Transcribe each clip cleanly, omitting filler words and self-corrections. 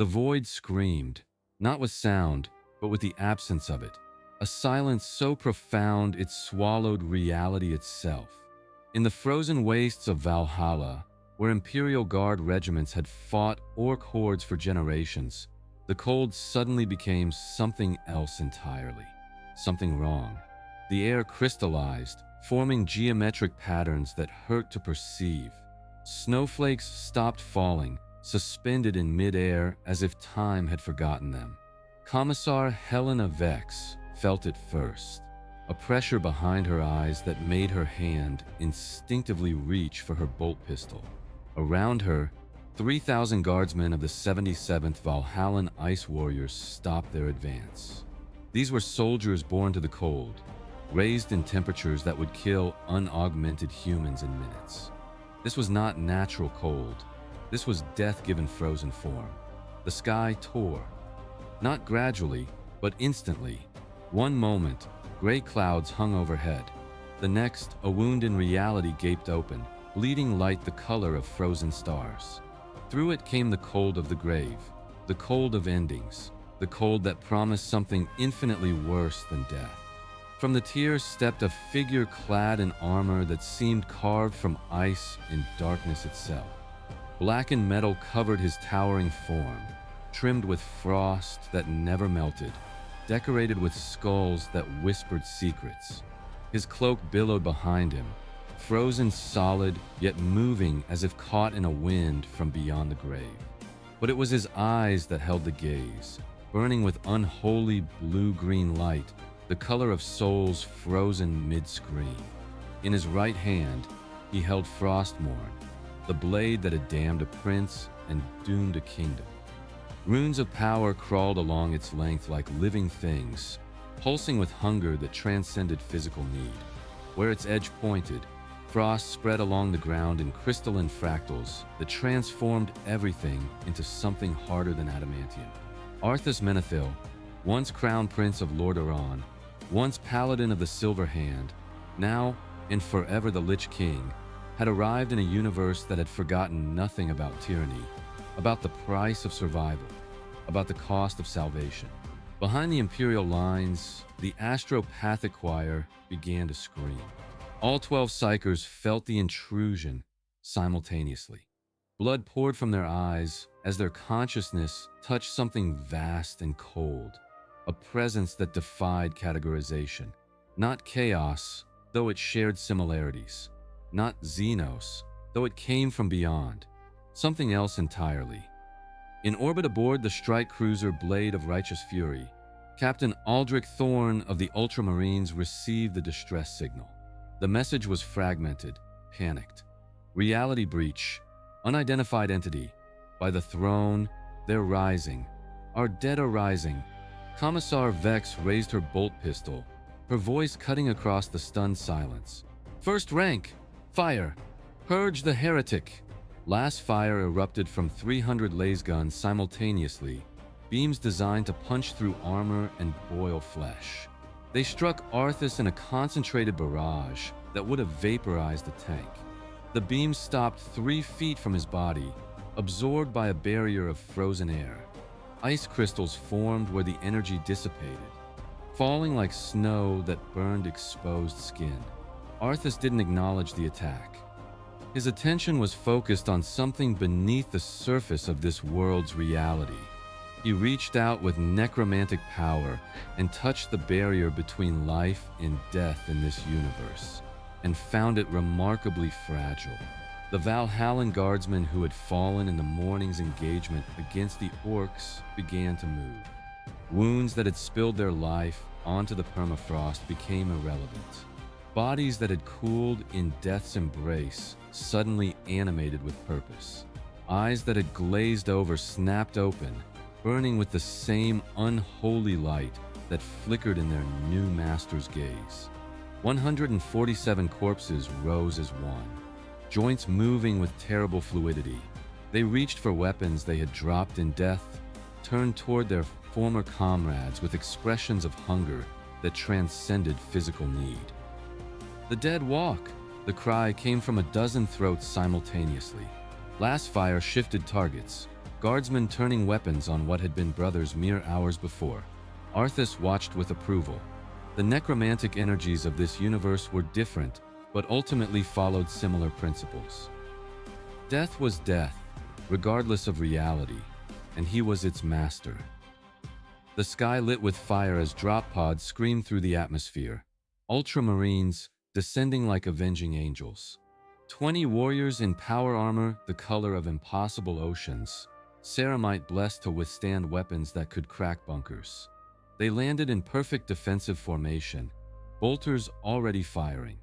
The void screamed, not with sound, but with the absence of it. A silence so profound it swallowed reality itself. In the frozen wastes of Valhalla, where Imperial Guard regiments had fought orc hordes for generations, the cold suddenly became something else entirely. Something wrong. The air crystallized, forming geometric patterns that hurt to perceive. Snowflakes stopped falling, suspended in midair as if time had forgotten them. Commissar Helena Vex felt it first, a pressure behind her eyes that made her hand instinctively reach for her bolt pistol. Around her, 3,000 guardsmen of the 77th Valhallan Ice Warriors stopped their advance. These were soldiers born to the cold, raised in temperatures that would kill unaugmented humans in minutes. This was not natural cold. This was death given frozen form. The sky tore. Not gradually, but instantly. One moment, gray clouds hung overhead. The next, a wound in reality gaped open, bleeding light the color of frozen stars. Through it came the cold of the grave, the cold of endings, the cold that promised something infinitely worse than death. From the tears stepped a figure clad in armor that seemed carved from ice and darkness itself. Blackened metal covered his towering form, trimmed with frost that never melted, decorated with skulls that whispered secrets. His cloak billowed behind him, frozen solid yet moving as if caught in a wind from beyond the grave. But it was his eyes that held the gaze, burning with unholy blue-green light, the color of souls frozen mid-scream. In his right hand, he held Frostmourne, the blade that had damned a prince and doomed a kingdom. Runes of power crawled along its length like living things, pulsing with hunger that transcended physical need. Where its edge pointed, frost spread along the ground in crystalline fractals that transformed everything into something harder than adamantium. Arthas Menethil, once crown prince of Lordaeron, once paladin of the Silver Hand, now and forever the Lich King, had arrived in a universe that had forgotten nothing about tyranny, about the price of survival, about the cost of salvation. Behind the Imperial lines, the astropathic choir began to scream. All 12 psychers felt the intrusion simultaneously. Blood poured from their eyes as their consciousness touched something vast and cold, a presence that defied categorization. Not chaos, though it shared similarities. Not Xenos, though it came from beyond. Something else entirely. In orbit aboard the strike cruiser Blade of Righteous Fury, Captain Aldrich Thorne of the Ultramarines received the distress signal. The message was fragmented, panicked. Reality breach, unidentified entity. By the throne, they're rising. Our dead are rising. Commissar Vex raised her bolt pistol, her voice cutting across the stunned silence. First rank, fire, purge the heretic. Last fire erupted from 300 laser guns simultaneously, beams designed to punch through armor and boil flesh. They struck Arthas in a concentrated barrage that would have vaporized the tank. The beams stopped 3 feet from his body, absorbed by a barrier of frozen air. Ice crystals formed where the energy dissipated, falling like snow that burned exposed skin. Arthas didn't acknowledge the attack. His attention was focused on something beneath the surface of this world's reality. He reached out with necromantic power and touched the barrier between life and death in this universe, and found it remarkably fragile. The Valhallan guardsmen who had fallen in the morning's engagement against the orcs began to move. Wounds that had spilled their life onto the permafrost became irrelevant. Bodies that had cooled in death's embrace suddenly animated with purpose. Eyes that had glazed over snapped open, burning with the same unholy light that flickered in their new master's gaze. 147 corpses rose as one, joints moving with terrible fluidity. They reached for weapons they had dropped in death, turned toward their former comrades with expressions of hunger that transcended physical need. The dead walk! The cry came from a dozen throats simultaneously. Last fire shifted targets. Guardsmen turning weapons on what had been brothers mere hours before. Arthas watched with approval. The necromantic energies of this universe were different, but ultimately followed similar principles. Death was death, regardless of reality, and he was its master. The sky lit with fire as drop pods screamed through the atmosphere, ultramarines descending like avenging angels. 20 warriors in power armor the color of impossible oceans, ceramite blessed to withstand weapons that could crack bunkers. They landed in perfect defensive formation, bolters already firing.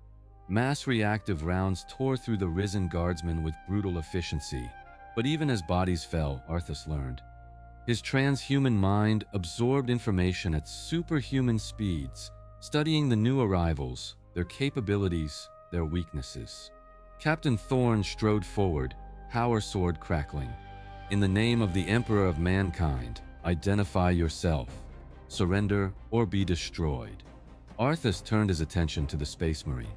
Mass reactive rounds tore through the risen guardsmen with brutal efficiency, but even as bodies fell, Arthas learned. His transhuman mind absorbed information at superhuman speeds, studying the new arrivals, their capabilities, their weaknesses. Captain Thorn strode forward, power sword crackling. In the name of the Emperor of Mankind, identify yourself. Surrender or be destroyed. Arthas turned his attention to the Space Marine.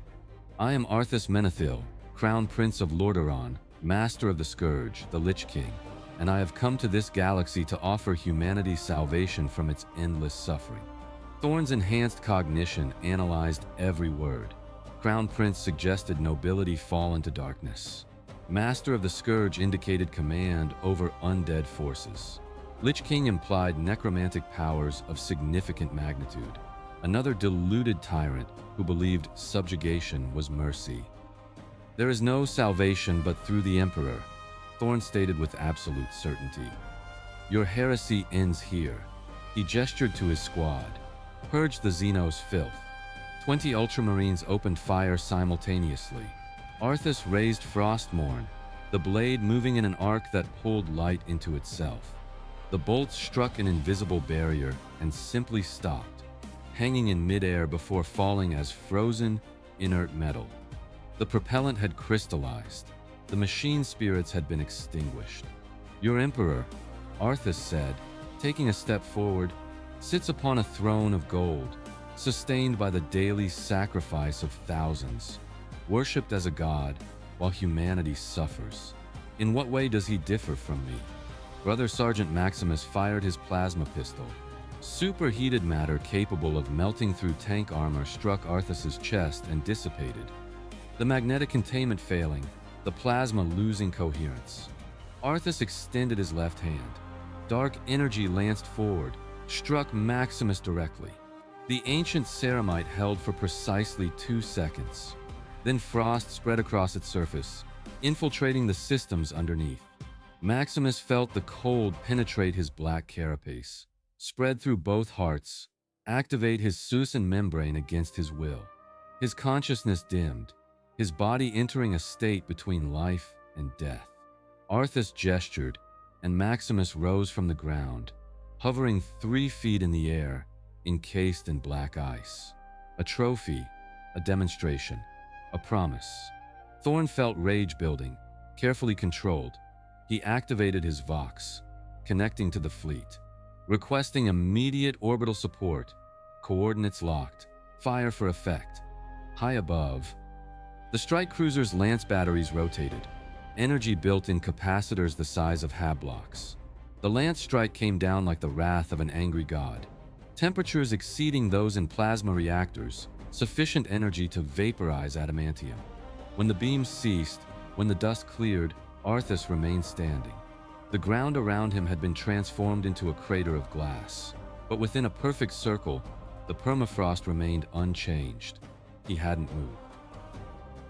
I am Arthas Menethil, Crown Prince of Lordaeron, Master of the Scourge, the Lich King, and I have come to this galaxy to offer humanity salvation from its endless suffering. Thorn's enhanced cognition analyzed every word. Crown Prince suggested nobility fall into darkness. Master of the Scourge indicated command over undead forces. Lich King implied necromantic powers of significant magnitude. Another deluded tyrant who believed subjugation was mercy. There is no salvation but through the Emperor, Thorn stated with absolute certainty. Your heresy ends here. He gestured to his squad. Purge the Xenos filth. 20 Ultramarines opened fire simultaneously. Arthas raised Frostmourne, the blade moving in an arc that pulled light into itself. The bolts struck an invisible barrier and simply stopped, hanging in midair before falling as frozen, inert metal. The propellant had crystallized. The machine spirits had been extinguished. Your Emperor, Arthas said, taking a step forward, sits upon a throne of gold, sustained by the daily sacrifice of thousands, worshipped as a god while humanity suffers. In what way does he differ from me? Brother Sergeant Maximus fired his plasma pistol. Superheated matter capable of melting through tank armor struck Arthas's chest and dissipated. The magnetic containment failing, the plasma losing coherence. Arthas extended his left hand. Dark energy lanced forward, struck Maximus directly. The ancient ceramite held for precisely 2 seconds. Then frost spread across its surface, infiltrating the systems underneath. Maximus felt the cold penetrate his black carapace, spread through both hearts, activate his Susan membrane against his will. His consciousness dimmed, his body entering a state between life and death. Arthas gestured, and Maximus rose from the ground, hovering 3 feet in the air, encased in black ice. A trophy, a demonstration, a promise. Thorn felt rage building, carefully controlled. He activated his Vox, connecting to the fleet, requesting immediate orbital support, coordinates locked, fire for effect. High above, the strike cruiser's lance batteries rotated, energy built in capacitors the size of blocks. The lance strike came down like the wrath of an angry god, temperatures exceeding those in plasma reactors, sufficient energy to vaporize adamantium. When the beams ceased, when the dust cleared, Arthas remained standing. The ground around him had been transformed into a crater of glass, but within a perfect circle, the permafrost remained unchanged. He hadn't moved.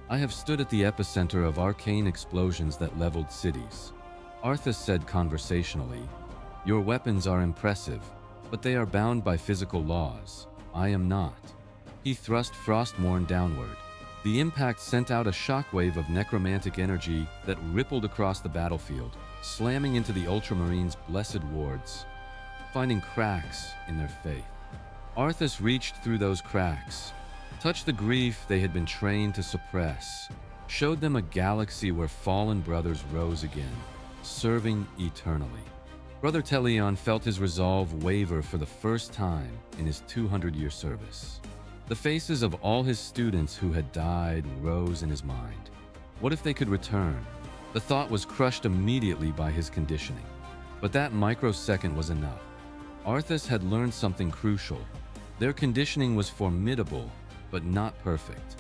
I have stood at the epicenter of arcane explosions that leveled cities. Arthas said conversationally, your weapons are impressive, but they are bound by physical laws. I am not. He thrust Frostmourne downward. The impact sent out a shockwave of necromantic energy that rippled across the battlefield, slamming into the Ultramarines' blessed wards, finding cracks in their faith. Arthas reached through those cracks, touched the grief they had been trained to suppress, showed them a galaxy where fallen brothers rose again, serving eternally. Brother Telion felt his resolve waver for the first time in his 200-year service. The faces of all his students who had died rose in his mind. What if they could return? The thought was crushed immediately by his conditioning. But that microsecond was enough. Arthas had learned something crucial. Their conditioning was formidable, but not perfect.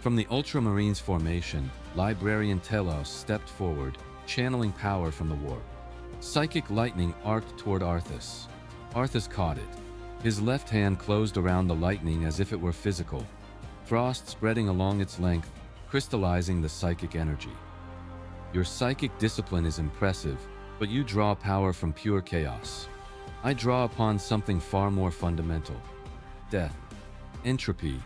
From the Ultramarines formation, Librarian Telos stepped forward, channeling power from the warp. Psychic lightning arced toward Arthas. Arthas caught it. His left hand closed around the lightning as if it were physical, frost spreading along its length, crystallizing the psychic energy. Your psychic discipline is impressive, but you draw power from pure chaos. I draw upon something far more fundamental. Death, entropy.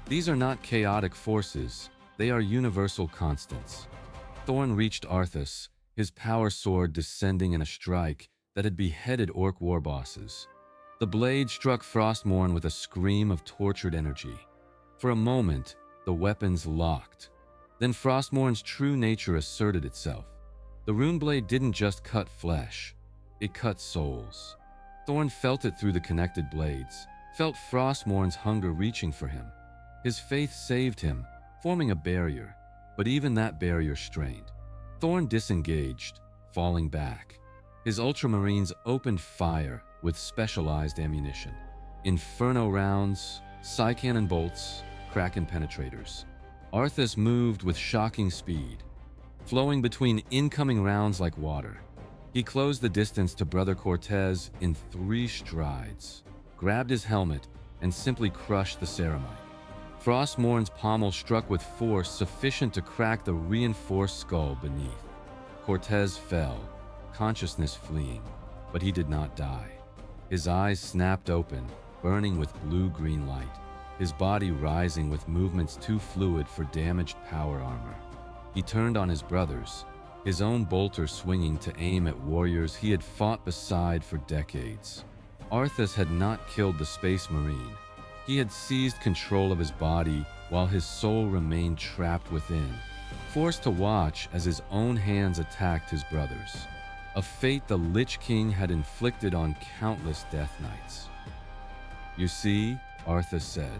These are not chaotic forces, they are universal constants. Thorn reached Arthas, his power sword descending in a strike that had beheaded orc war bosses. The blade struck Frostmourne with a scream of tortured energy. For a moment, the weapons locked. Then Frostmourne's true nature asserted itself. The runeblade didn't just cut flesh, it cut souls. Thorn felt it through the connected blades, felt Frostmourne's hunger reaching for him. His faith saved him, forming a barrier, but even that barrier strained. Thorn disengaged, falling back. His Ultramarines opened fire with specialized ammunition. Inferno rounds, Psycannon bolts, Kraken penetrators. Arthas moved with shocking speed, flowing between incoming rounds like water. He closed the distance to Brother Cortez in 3 strides, grabbed his helmet, and simply crushed the ceramite. Frostmourne's pommel struck with force sufficient to crack the reinforced skull beneath. Cortez fell, consciousness fleeing, but he did not die. His eyes snapped open, burning with blue-green light, his body rising with movements too fluid for damaged power armor. He turned on his brothers, his own bolter swinging to aim at warriors he had fought beside for decades. Arthas had not killed the Space Marine. He had seized control of his body while his soul remained trapped within, forced to watch as his own hands attacked his brothers. A fate the Lich King had inflicted on countless death knights. "You see," Arthas said,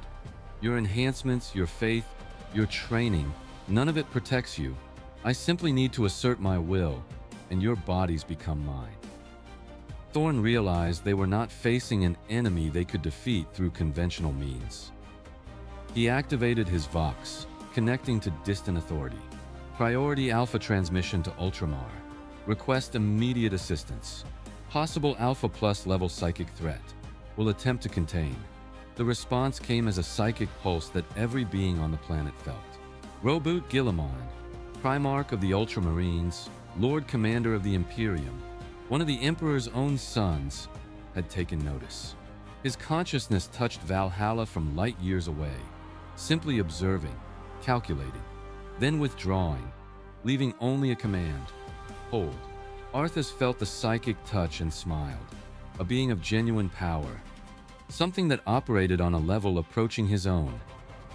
"your enhancements, your faith, your training, none of it protects you. I simply need to assert my will, and your bodies become mine." Thorn realized they were not facing an enemy they could defeat through conventional means. He activated his Vox, connecting to distant authority. Priority Alpha transmission to Ultramar. Request immediate assistance. Possible Alpha Plus level psychic threat. Will attempt to contain. The response came as a psychic pulse that every being on the planet felt. Roboot Guilliman, Primarch of the Ultramarines, Lord Commander of the Imperium, one of the Emperor's own sons, had taken notice. His consciousness touched Valhalla from light years away, simply observing, calculating, then withdrawing, leaving only a command: hold. Arthas felt the psychic touch and smiled, a being of genuine power, something that operated on a level approaching his own.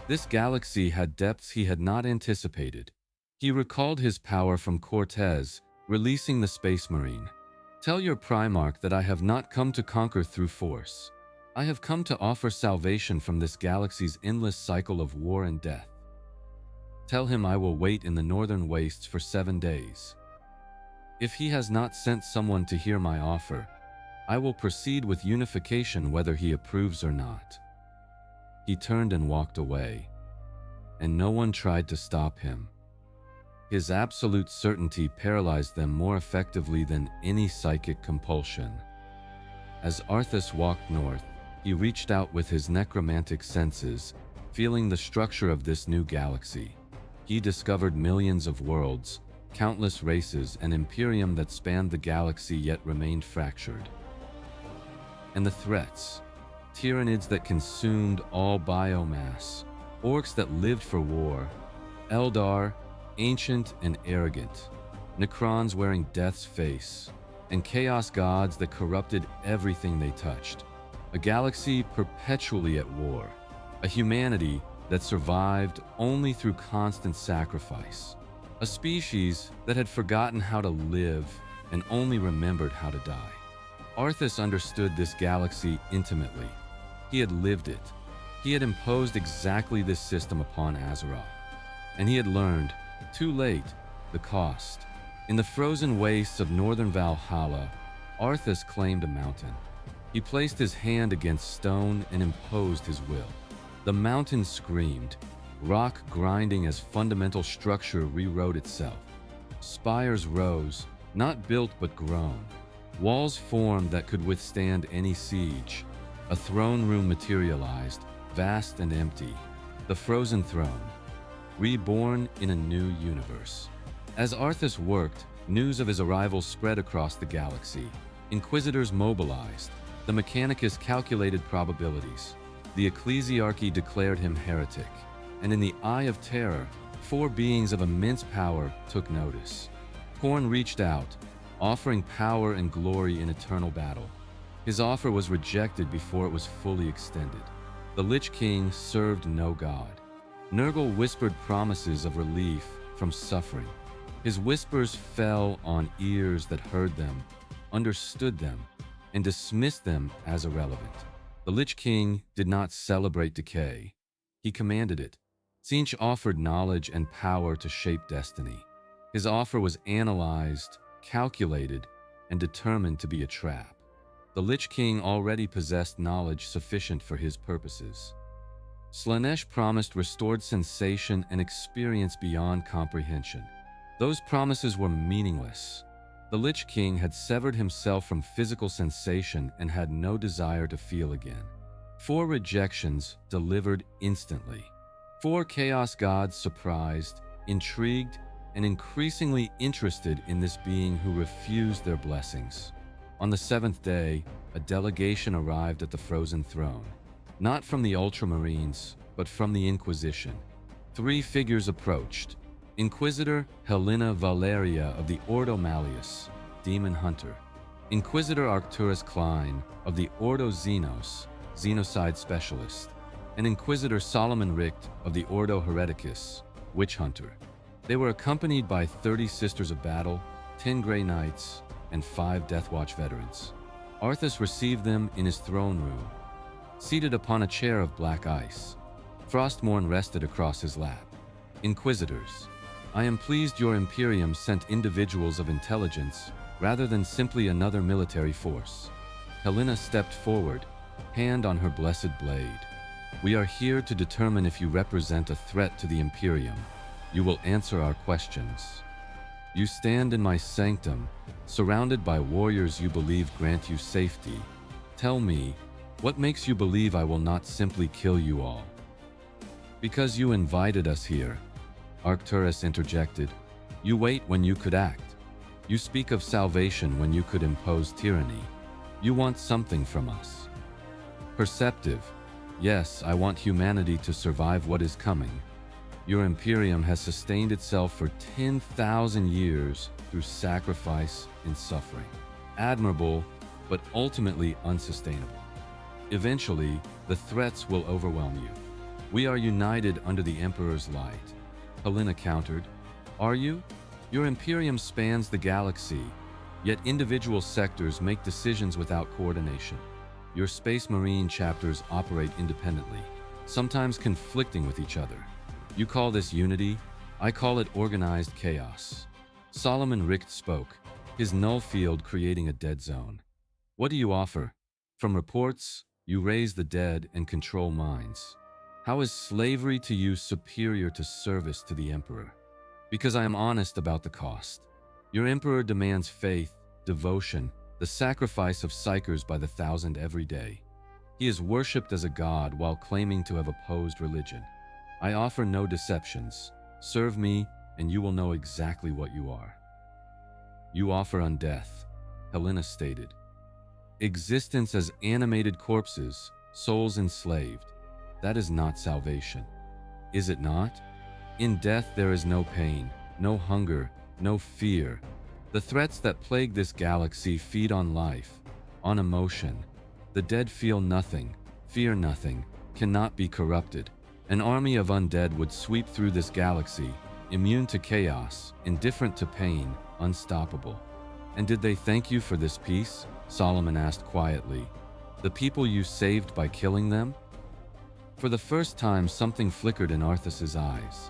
This galaxy had depths he had not anticipated. He recalled his power from Cortez, releasing the Space Marine. "Tell your Primarch that I have not come to conquer through force. I have come to offer salvation from this galaxy's endless cycle of war and death. Tell him I will wait in the northern wastes for 7 days. If he has not sent someone to hear my offer, I will proceed with unification whether he approves or not." He turned and walked away, and no one tried to stop him. His absolute certainty paralyzed them more effectively than any psychic compulsion. As Arthas walked north, he reached out with his necromantic senses, feeling the structure of this new galaxy. He discovered millions of worlds, countless races, an imperium that spanned the galaxy yet remained fractured. And the threats: Tyranids that consumed all biomass, orcs that lived for war, Eldar, ancient and arrogant, Necrons wearing death's face, and chaos gods that corrupted everything they touched. A galaxy perpetually at war, a humanity that survived only through constant sacrifice, a species that had forgotten how to live and only remembered how to die. Arthas understood this galaxy intimately. He had lived it. He had imposed exactly this system upon Azeroth, and he had learned, too late, the cost. In the frozen wastes of northern Valhalla, Arthas claimed a mountain. He placed his hand against stone and imposed his will. The mountain screamed, rock grinding as fundamental structure rewrote itself. Spires rose, not built but grown. Walls formed that could withstand any siege. A throne room materialized, vast and empty. The frozen throne, reborn in a new universe. As Arthas worked, news of his arrival spread across the galaxy. Inquisitors mobilized. The Mechanicus calculated probabilities. The Ecclesiarchy declared him heretic. And in the Eye of Terror, 4 beings of immense power took notice. Khorne reached out, offering power and glory in eternal battle. His offer was rejected before it was fully extended. The Lich King served no god. Nurgle whispered promises of relief from suffering. His whispers fell on ears that heard them, understood them, and dismissed them as irrelevant. The Lich King did not celebrate decay. He commanded it. Tzeentch offered knowledge and power to shape destiny. His offer was analyzed, calculated, and determined to be a trap. The Lich King already possessed knowledge sufficient for his purposes. Slaanesh promised restored sensation and experience beyond comprehension. Those promises were meaningless. The Lich King had severed himself from physical sensation and had no desire to feel again. 4 rejections delivered instantly. 4 chaos gods surprised, intrigued, and increasingly interested in this being who refused their blessings. On the 7th day, a delegation arrived at the frozen throne. Not from the Ultramarines, but from the Inquisition. 3 figures approached. Inquisitor Helena Valeria of the Ordo Malleus, Demon Hunter. Inquisitor Arcturus Klein of the Ordo Xenos, Xenocide Specialist. And Inquisitor Solomon Richt of the Ordo Hereticus, Witch Hunter. They were accompanied by 30 Sisters of Battle, 10 Grey Knights, and 5 Deathwatch veterans. Arthas received them in his throne room, seated upon a chair of black ice. Frostmourne rested across his lap. Inquisitors, I am pleased your Imperium sent individuals of intelligence rather than simply another military force. Helena stepped forward, hand on her blessed blade. We are here to determine if you represent a threat to the Imperium. You will answer our questions. You stand in my sanctum, surrounded by warriors you believe grant you safety. Tell me, what makes you believe I will not simply kill you all? Because you invited us here, Arcturus interjected. You wait when you could act. You speak of salvation when you could impose tyranny. You want something from us. Perceptive. Yes, I want humanity to survive what is coming. Your Imperium has sustained itself for 10,000 years through sacrifice and suffering. Admirable, but ultimately unsustainable. Eventually, the threats will overwhelm you. We are united under the Emperor's light. Helena countered. Are you? Your Imperium spans the galaxy, yet individual sectors make decisions without coordination. Your Space Marine chapters operate independently, sometimes conflicting with each other. You call this unity, I call it organized chaos. Solomon Richt spoke, his null field creating a dead zone. What do you offer? From reports, you raise the dead and control minds. How is slavery to you superior to service to the Emperor? Because I am honest about the cost. Your Emperor demands faith, devotion, the sacrifice of psychers by the thousand every day. He is worshipped as a god while claiming to have opposed religion. I offer no deceptions. Serve me, and you will know exactly what you are. You offer undeath, Helena stated. Existence as animated corpses, souls enslaved. That is not salvation. Is it not? In death there is no pain, no hunger, no fear. The threats that plague this galaxy feed on life, on emotion. The dead feel nothing, fear nothing, cannot be corrupted. An army of undead would sweep through this galaxy, immune to chaos, indifferent to pain, unstoppable. And did they thank you for this peace? Solomon asked quietly. The people you saved by killing them? For the first time, something flickered in Arthas's eyes.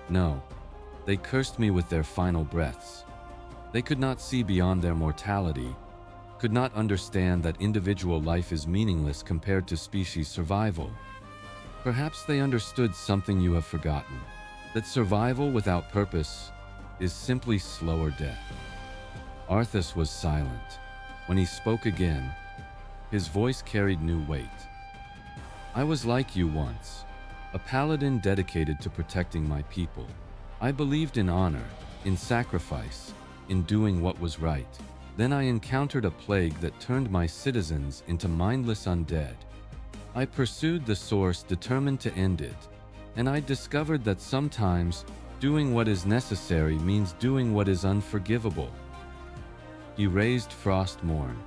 No, they cursed me with their final breaths. They could not see beyond their mortality. could not understand that individual life is meaningless compared to species survival. Perhaps they understood something you have forgotten, that survival without purpose is simply slower death. Arthas was silent. When he spoke again, his voice carried new weight. I was like you once, a paladin dedicated to protecting my people. I believed in honor, in sacrifice, in doing what was right. Then I encountered a plague that turned my citizens into mindless undead. I pursued the source, determined to end it, and I discovered that sometimes doing what is necessary means doing what is unforgivable. He raised Frostmourne.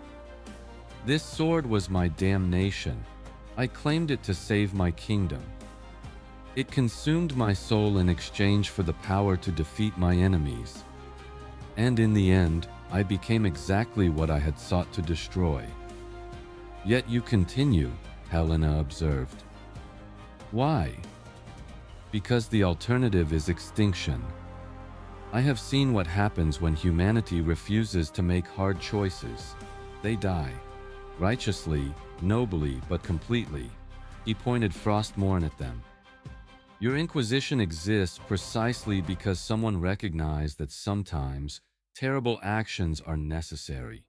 This sword was my damnation. I claimed it to save my kingdom. It consumed my soul in exchange for the power to defeat my enemies. And in the end, I became exactly what I had sought to destroy. Yet you continue, Helena observed. Why? Because the alternative is extinction. I have seen what happens when humanity refuses to make hard choices. They die. Righteously, nobly, but completely. He pointed Frostmourne at them. Your Inquisition exists precisely because someone recognized that sometimes terrible actions are necessary.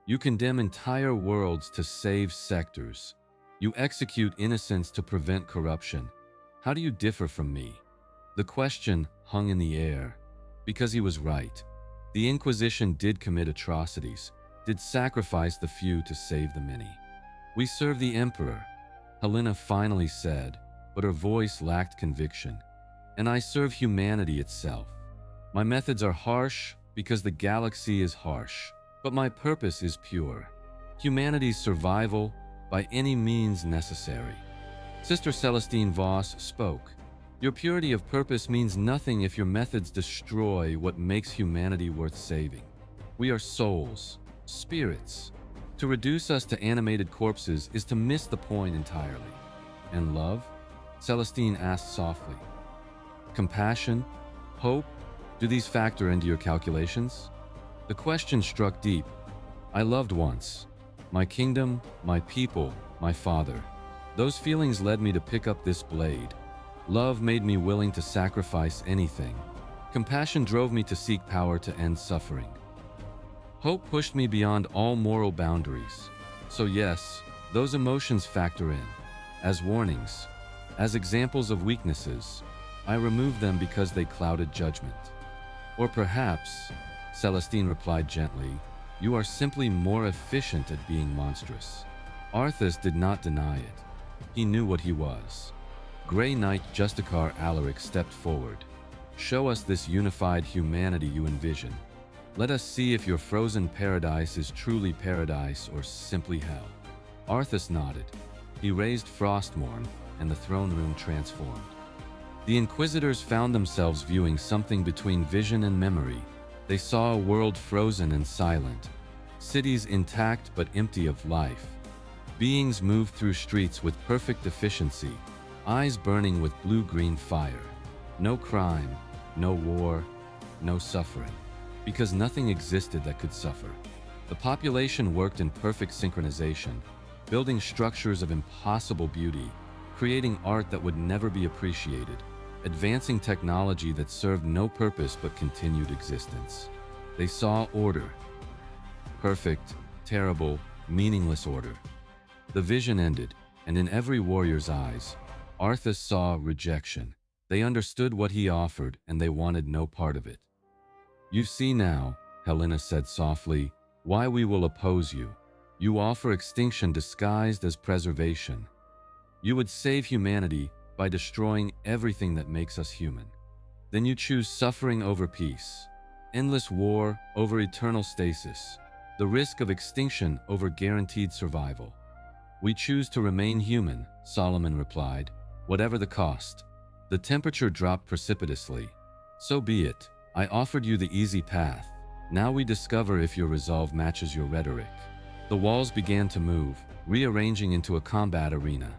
You condemn entire worlds to save sectors. You execute innocents to prevent corruption. How do you differ from me? The question hung in the air. Because he was right. The Inquisition did commit atrocities, did sacrifice the few to save the many. We serve the Emperor, Helena finally said, but her voice lacked conviction. And I serve humanity itself. My methods are harsh because the galaxy is harsh, but my purpose is pure. Humanity's survival by any means necessary. Sister Celestine Voss spoke. Your purity of purpose means nothing if your methods destroy what makes humanity worth saving. We are souls, spirits. To reduce us to animated corpses is to miss the point entirely. And love? Celestine asked softly. Compassion? Hope? Do these factor into your calculations? The question struck deep. I loved once. My kingdom, my people, my father. Those feelings led me to pick up this blade. Love made me willing to sacrifice anything. Compassion drove me to seek power to end suffering. Hope pushed me beyond all moral boundaries. So yes, those emotions factor in. As warnings, as examples of weaknesses. I remove them because they clouded judgment. Or perhaps, Celestine replied gently, you are simply more efficient at being monstrous. Arthas did not deny it. He knew what he was. Grey Knight Justicar Alaric stepped forward. Show us this unified humanity you envision. Let us see if your frozen paradise is truly paradise or simply hell. Arthas nodded. He raised Frostmourne, and the throne room transformed. The Inquisitors found themselves viewing something between vision and memory. They saw a world frozen and silent, cities intact but empty of life. Beings moved through streets with perfect efficiency, eyes burning with blue-green fire. No crime, no war, no suffering. Because nothing existed that could suffer. The population worked in perfect synchronization, building structures of impossible beauty, creating art that would never be appreciated, advancing technology that served no purpose but continued existence. They saw order. Perfect, terrible, meaningless order. The vision ended, and in every warrior's eyes, Arthas saw rejection. They understood what he offered, and they wanted no part of it. You see now, Helena said softly, why we will oppose you. You offer extinction disguised as preservation. You would save humanity by destroying everything that makes us human. Then you choose suffering over peace, endless war over eternal stasis, the risk of extinction over guaranteed survival. We choose to remain human, Solomon replied, whatever the cost. The temperature dropped precipitously. So be it. I offered you the easy path. Now we discover if your resolve matches your rhetoric. The walls began to move, rearranging into a combat arena.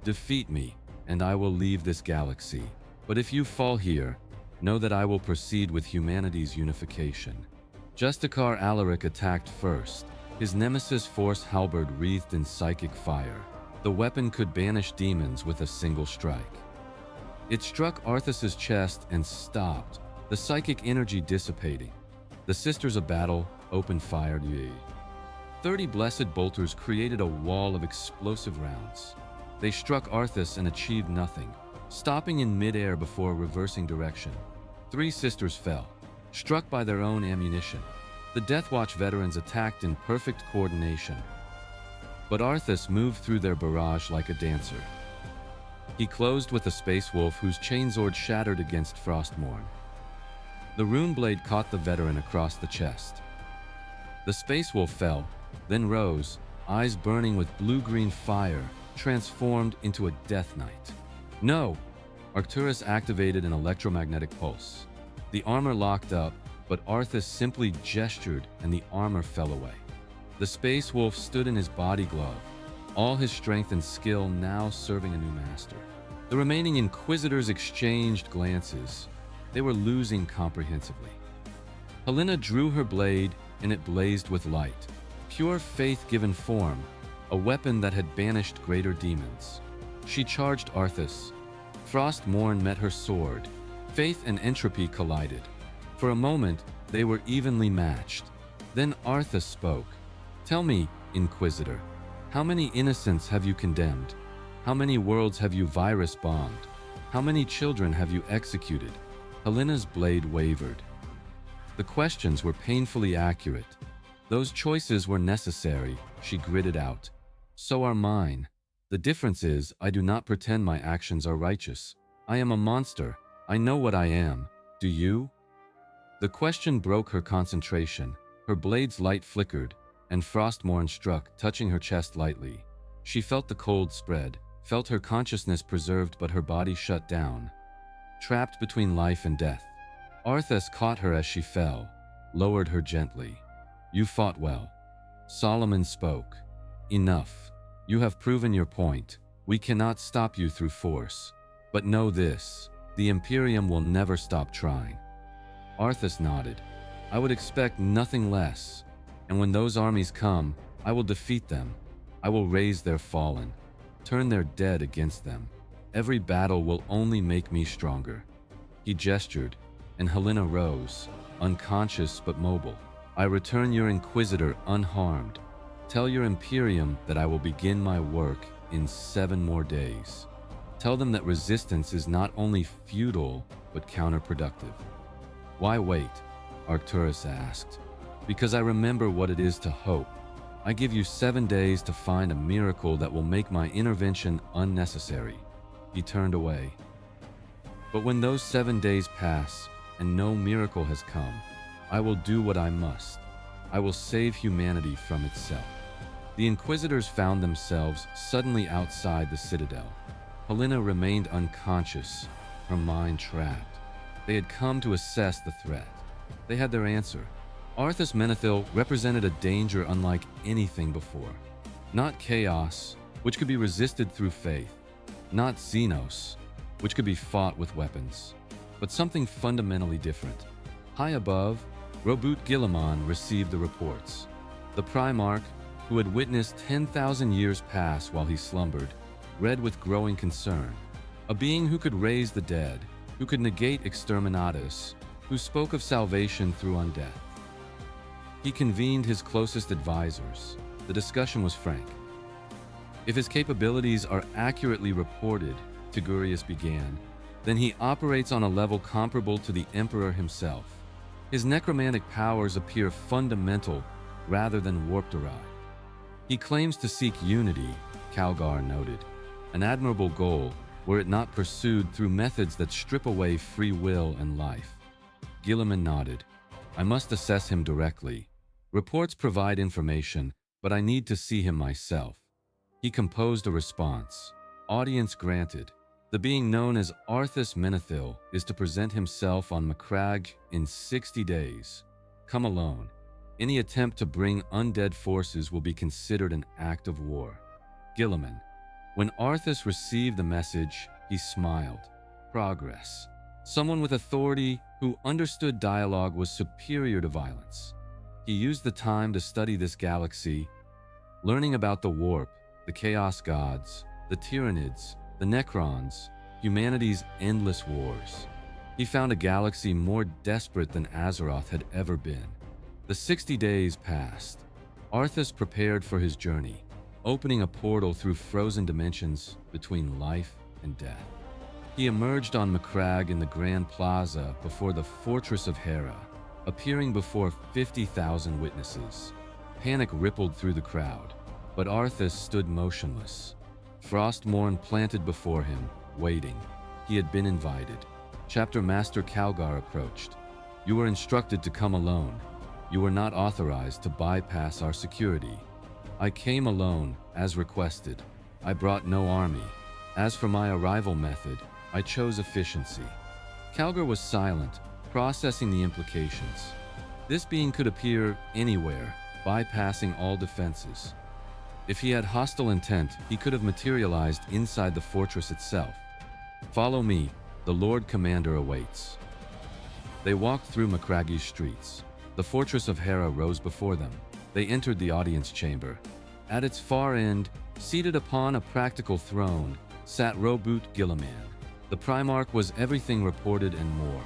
Defeat me, and I will leave this galaxy. But if you fall here, know that I will proceed with humanity's unification. Justicar Alaric attacked first. His nemesis force halberd wreathed in psychic fire. The weapon could banish demons with a single strike. It struck Arthas's chest and stopped, the psychic energy dissipating. The Sisters of Battle opened fire. 30 blessed bolters created a wall of explosive rounds. They struck Arthas and achieved nothing, stopping in midair before reversing direction. 3 sisters fell, struck by their own ammunition. The Deathwatch veterans attacked in perfect coordination. But Arthas moved through their barrage like a dancer. He closed with a Space Wolf whose chainsword shattered against Frostmourne. The rune blade caught the veteran across the chest. The Space Wolf fell, then rose, eyes burning with blue-green fire, transformed into a Death Knight. No! Arcturus activated an electromagnetic pulse. The armor locked up, but Arthas simply gestured and the armor fell away. The Space Wolf stood in his body glove, all his strength and skill now serving a new master. The remaining Inquisitors exchanged glances. They were losing comprehensively. Helena drew her blade, and it blazed with light. Pure faith-given form, a weapon that had banished greater demons. She charged Arthas. Frostmourne met her sword. Faith and entropy collided. For a moment, they were evenly matched. Then Arthas spoke. "Tell me, Inquisitor, how many innocents have you condemned? How many worlds have you virus-bombed? How many children have you executed?" Helena's blade wavered. The questions were painfully accurate. Those choices were necessary, she gritted out. So are mine. The difference is, I do not pretend my actions are righteous. I am a monster. I know what I am. Do you? The question broke her concentration. Her blade's light flickered, and Frostmourne struck, touching her chest lightly. She felt the cold spread, felt her consciousness preserved but her body shut down, trapped between life and death. Arthas caught her as she fell, lowered her gently. "You fought well." Solomon spoke. "Enough. You have proven your point. We cannot stop you through force. But know this, the Imperium will never stop trying." Arthas nodded. "I would expect nothing less. And when those armies come, I will defeat them. I will raise their fallen, turn their dead against them. Every battle will only make me stronger." He gestured, and Helena rose, unconscious but mobile. "I return your Inquisitor unharmed. Tell your Imperium that I will begin my work in 7 more days. Tell them that resistance is not only futile, but counterproductive." "Why wait?" Arcturus asked. "Because I remember what it is to hope. I give you 7 days to find a miracle that will make my intervention unnecessary." He turned away. "But when those 7 days pass, and no miracle has come, I will do what I must. I will save humanity from itself." The Inquisitors found themselves suddenly outside the Citadel. Helena remained unconscious, her mind trapped. They had come to assess the threat. They had their answer. Arthas Menethil represented a danger unlike anything before. Not chaos, which could be resisted through faith. Not Xenos, which could be fought with weapons. But something fundamentally different. High above, Robut Guilliman received the reports. The Primarch, who had witnessed 10,000 years pass while he slumbered, read with growing concern. A being who could raise the dead, who could negate exterminatus, who spoke of salvation through undeath. He convened his closest advisors. The discussion was frank. "If his capabilities are accurately reported," Tigurius began, "then he operates on a level comparable to the Emperor himself. His necromantic powers appear fundamental rather than warp-derived. He claims to seek unity," Calgar noted, "an admirable goal were it not pursued through methods that strip away free will and life." Guilliman nodded. "I must assess him directly. Reports provide information, but I need to see him myself." He composed a response. Audience granted. The being known as Arthas Menethil is to present himself on Macragge in 60 days. Come alone. Any attempt to bring undead forces will be considered an act of war. Guilliman. When Arthas received the message, he smiled. Progress. Someone with authority who understood dialogue was superior to violence. He used the time to study this galaxy, learning about the warp, the chaos gods, the tyrannids, the Necrons, humanity's endless wars. He found a galaxy more desperate than Azeroth had ever been. The 60 days passed. Arthas prepared for his journey, opening a portal through frozen dimensions between life and death. He emerged on Macragge in the Grand Plaza before the Fortress of Hera, appearing before 50,000 witnesses. Panic rippled through the crowd, but Arthas stood motionless. Frostmourne planted before him, waiting. He had been invited. Chapter Master Calgar approached. "You were instructed to come alone. You were not authorized to bypass our security." "I came alone, as requested. I brought no army. As for my arrival method, I chose efficiency." Calgar was silent, processing the implications. This being could appear anywhere, bypassing all defenses. If he had hostile intent, he could have materialized inside the fortress itself. "Follow me, the Lord Commander awaits." They walked through Macraggie's streets. The Fortress of Hera rose before them. They entered the audience chamber. At its far end, seated upon a practical throne, sat Roboute Guilliman. The Primarch was everything reported and more.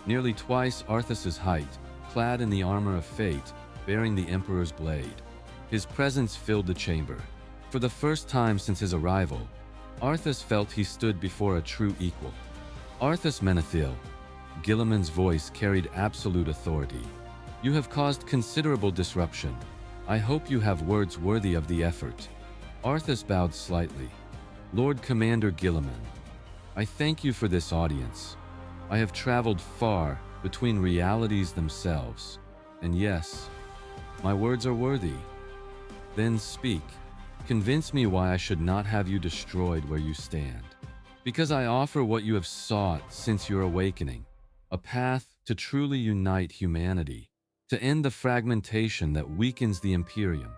Nearly twice Arthas's height, clad in the armor of fate, bearing the Emperor's blade. His presence filled the chamber. For the first time since his arrival, Arthas felt he stood before a true equal. "Arthas Menethil," Guilliman's voice carried absolute authority. "You have caused considerable disruption. I hope you have words worthy of the effort." Arthas bowed slightly. "Lord Commander Guilliman, I thank you for this audience. I have traveled far between realities themselves, and yes, my words are worthy." "Then speak. Convince me why I should not have you destroyed where you stand. Because I offer what you have sought since your awakening, a path to truly unite humanity, to end the fragmentation that weakens the Imperium,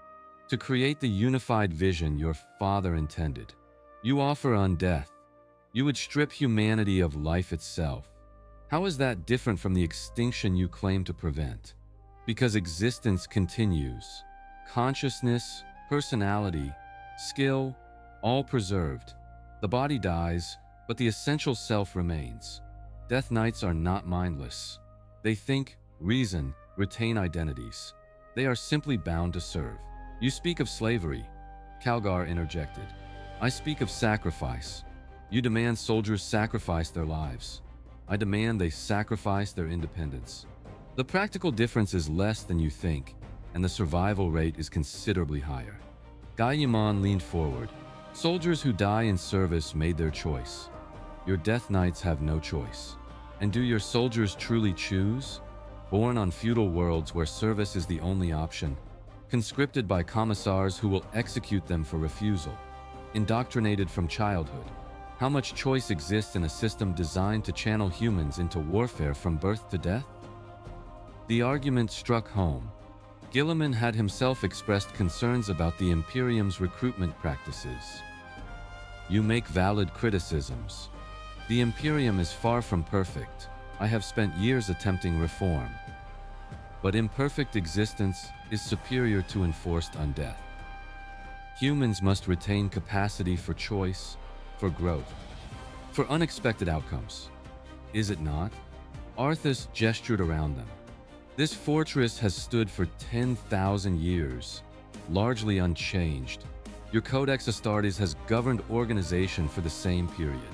to create the unified vision your father intended. You offer undeath. You would strip humanity of life itself. How is that different from the extinction you claim to prevent? Because existence continues. Consciousness, personality, skill, all preserved. The body dies, but the essential self remains. Death Knights are not mindless. They think, reason, retain identities. They are simply bound to serve. You speak of slavery," Calgar interjected. "I speak of sacrifice. You demand soldiers sacrifice their lives. I demand they sacrifice their independence. The practical difference is less than you think, and the survival rate is considerably higher." Guilliman leaned forward. "Soldiers who die in service made their choice. Your Death Knights have no choice. And do your soldiers truly choose? Born on feudal worlds where service is the only option, conscripted by commissars who will execute them for refusal, indoctrinated from childhood. How much choice exists in a system designed to channel humans into warfare from birth to death?" The argument struck home. Guilliman had himself expressed concerns about the Imperium's recruitment practices. "You make valid criticisms. The Imperium is far from perfect. I have spent years attempting reform. But imperfect existence is superior to enforced undeath. Humans must retain capacity for choice, for growth, for unexpected outcomes. Is it not?" Arthas gestured around them. "This fortress has stood for 10,000 years, largely unchanged. Your Codex Astartes has governed organization for the same period.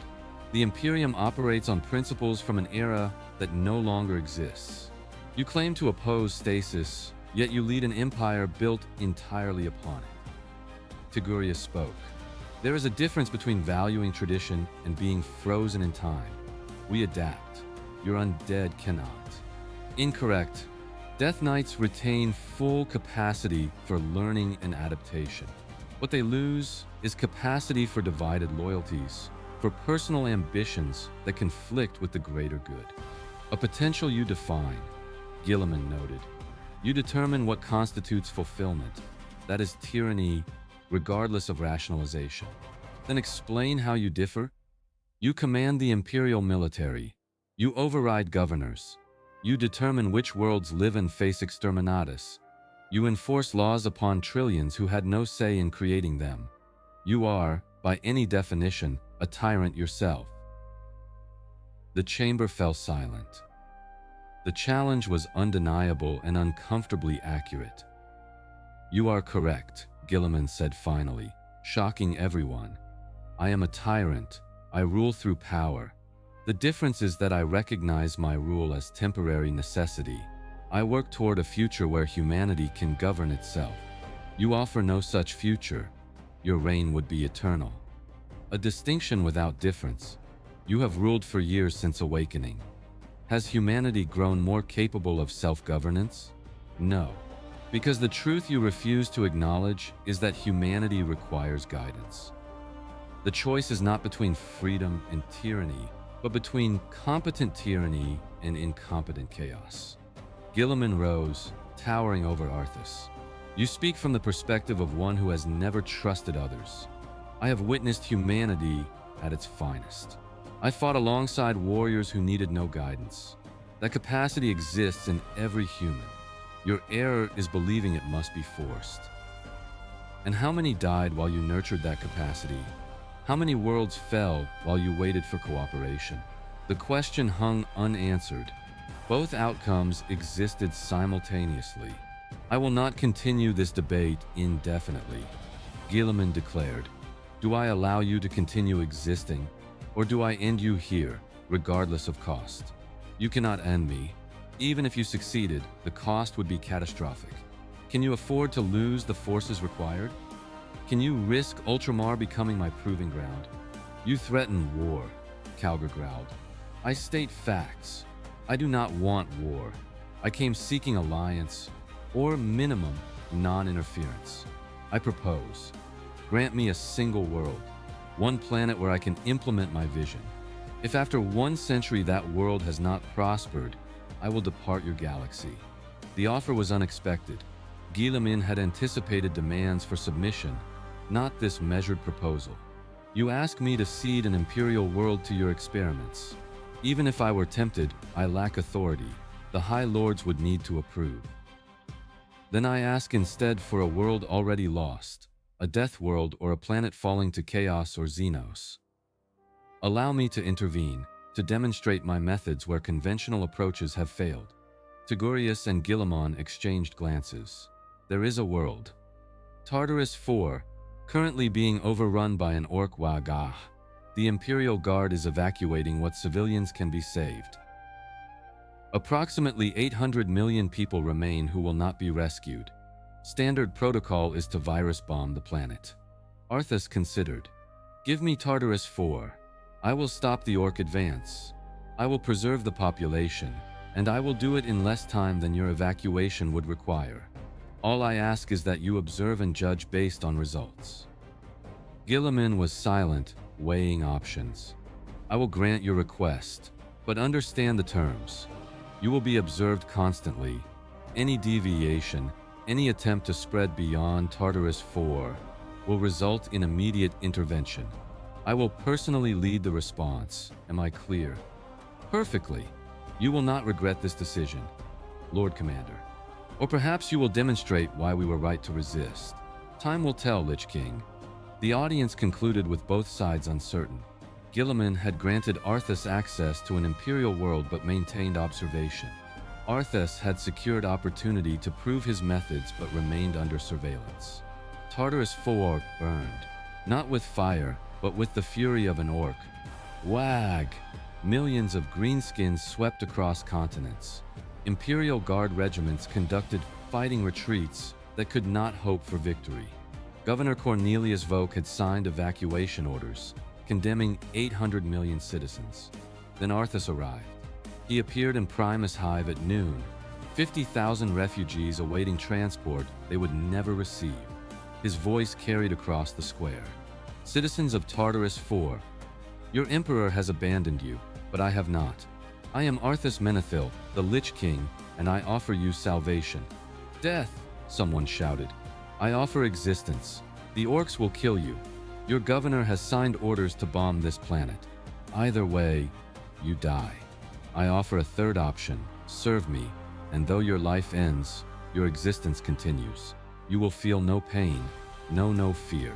The Imperium operates on principles from an era that no longer exists. You claim to oppose stasis, yet you lead an empire built entirely upon it." Tiguria spoke. "There is a difference between valuing tradition and being frozen in time. We adapt. Your undead cannot." "Incorrect. Death Knights retain full capacity for learning and adaptation. What they lose is capacity for divided loyalties, for personal ambitions that conflict with the greater good. A potential you define," Guilliman noted. "You determine what constitutes fulfillment. That is tyranny, regardless of rationalization. Then explain how you differ. You command the Imperial military. You override governors. You determine which worlds live and face exterminatus, You enforce laws upon trillions who had no say in creating them. You are, by any definition, a tyrant yourself. The chamber fell silent. The challenge was undeniable and uncomfortably accurate. You are correct, Guilliman said finally, shocking everyone. I am a tyrant. I rule through power. The difference is that I recognize my rule as temporary necessity. I work toward a future where humanity can govern itself. You offer no such future. Your reign would be eternal. A distinction without difference. You have ruled for years since awakening. Has humanity grown more capable of self-governance? No. Because the truth you refuse to acknowledge is that humanity requires guidance. The choice is not between freedom and tyranny, but between competent tyranny and incompetent chaos. Guilliman rose, towering over Arthas. You speak from the perspective of one who has never trusted others. I have witnessed humanity at its finest. I fought alongside warriors who needed no guidance. That capacity exists in every human. Your error is believing it must be forced. And how many died while you nurtured that capacity? How many worlds fell while you waited for cooperation? The question hung unanswered. Both outcomes existed simultaneously. I will not continue this debate indefinitely, Guilliman declared. Do I allow you to continue existing, or do I end you here, regardless of cost? You cannot end me. Even if you succeeded, the cost would be catastrophic. Can you afford to lose the forces required? Can you risk Ultramar becoming my proving ground? You threaten war, Calgar growled. I state facts. I do not want war. I came seeking alliance, or minimum, non-interference. I propose. Grant me a single world, one planet where I can implement my vision. If after 1 century that world has not prospered, I will depart your galaxy. The offer was unexpected. Guilliman had anticipated demands for submission, not this measured proposal. You ask me to cede an imperial world to your experiments. Even if I were tempted, I lack authority. The High Lords would need to approve. Then I ask instead for a world already lost, a death world or a planet falling to chaos or Xenos. Allow me to intervene, to demonstrate my methods where conventional approaches have failed. Togurius and Guilliman exchanged glances. There is a world. Tartarus 4, currently being overrun by an orc Wagah. The Imperial Guard is evacuating what civilians can be saved. Approximately 800 million people remain who will not be rescued. Standard protocol is to virus bomb the planet. Arthas considered. Give me Tartarus 4. I will stop the orc advance. I will preserve the population, and I will do it in less time than your evacuation would require. All I ask is that you observe and judge based on results. Guilliman was silent, weighing options. I will grant your request, but understand the terms. You will be observed constantly. Any deviation, any attempt to spread beyond Tartarus 4 will result in immediate intervention. I will personally lead the response. Am I clear? Perfectly. You will not regret this decision, Lord Commander. Or perhaps you will demonstrate why we were right to resist. Time will tell, Lich King. The audience concluded with both sides uncertain. Guilliman had granted Arthas access to an imperial world but maintained observation. Arthas had secured opportunity to prove his methods but remained under surveillance. Tartarus 4 burned, not with fire, but with the fury of an orc. Wag! Millions of greenskins swept across continents. Imperial Guard regiments conducted fighting retreats that could not hope for victory. Governor Cornelius Voke had signed evacuation orders, condemning 800 million citizens. Then Arthas arrived. He appeared in Primus Hive at noon, 50,000 refugees awaiting transport they would never receive. His voice carried across the square. Citizens of Tartarus 4, your emperor has abandoned you, but I have not. I am Arthas Menethil, the Lich King, and I offer you salvation. Death, someone shouted. I offer existence. The orcs will kill you. Your governor has signed orders to bomb this planet. Either way, you die. I offer a third option. Serve me, and though your life ends, your existence continues. You will feel no pain, no fear.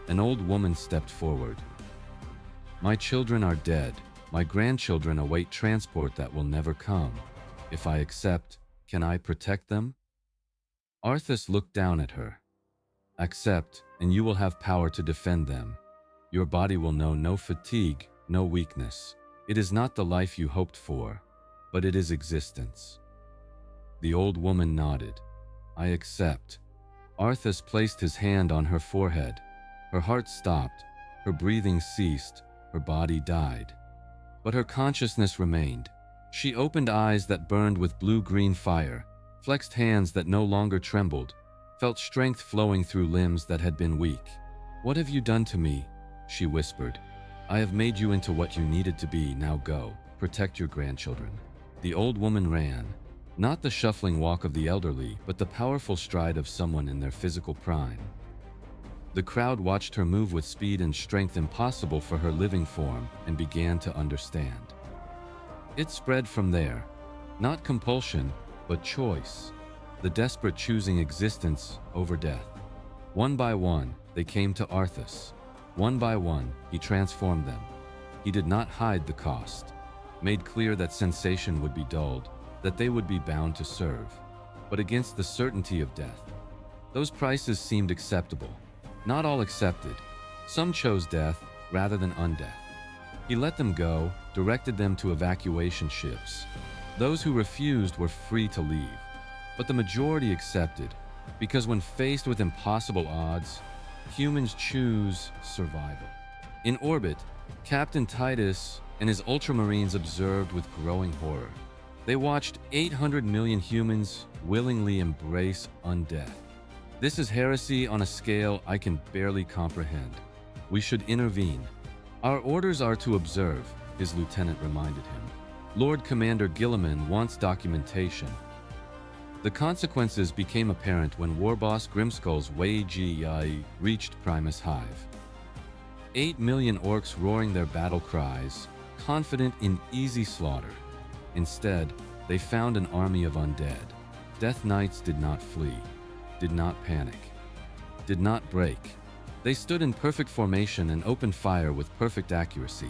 An old woman stepped forward. My children are dead. My grandchildren await transport that will never come. If I accept, can I protect them? Arthas looked down at her. Accept, and you will have power to defend them. Your body will know no fatigue, no weakness. It is not the life you hoped for, but it is existence. The old woman nodded. I accept. Arthas placed his hand on her forehead. Her heart stopped, her breathing ceased, her body died. But her consciousness remained. She opened eyes that burned with blue-green fire, flexed hands that no longer trembled, felt strength flowing through limbs that had been weak. What have you done to me? She whispered. I have made you into what you needed to be. Now go, protect your grandchildren. The old woman ran, not the shuffling walk of the elderly, but the powerful stride of someone in their physical prime. The crowd watched her move with speed and strength impossible for her living form and began to understand. It spread from there, not compulsion, but choice, the desperate choosing existence over death. One by one, they came to Arthas. One by one, he transformed them. He did not hide the cost, made clear that sensation would be dulled, that they would be bound to serve, but against the certainty of death. Those prices seemed acceptable. Not all accepted. Some chose death rather than undeath. He let them go, directed them to evacuation ships. Those who refused were free to leave. But the majority accepted, because when faced with impossible odds, humans choose survival. In orbit, Captain Titus and his Ultramarines observed with growing horror. They watched 800 million humans willingly embrace undeath. This is heresy on a scale I can barely comprehend. We should intervene. Our orders are to observe, his lieutenant reminded him. Lord Commander Guilliman wants documentation. The consequences became apparent when Warboss Grimskull's Wei reached Primus Hive. 8 million orcs roaring their battle cries, confident in easy slaughter. Instead, they found an army of undead. Death Knights did not flee, did not panic, did not break. They stood in perfect formation and opened fire with perfect accuracy.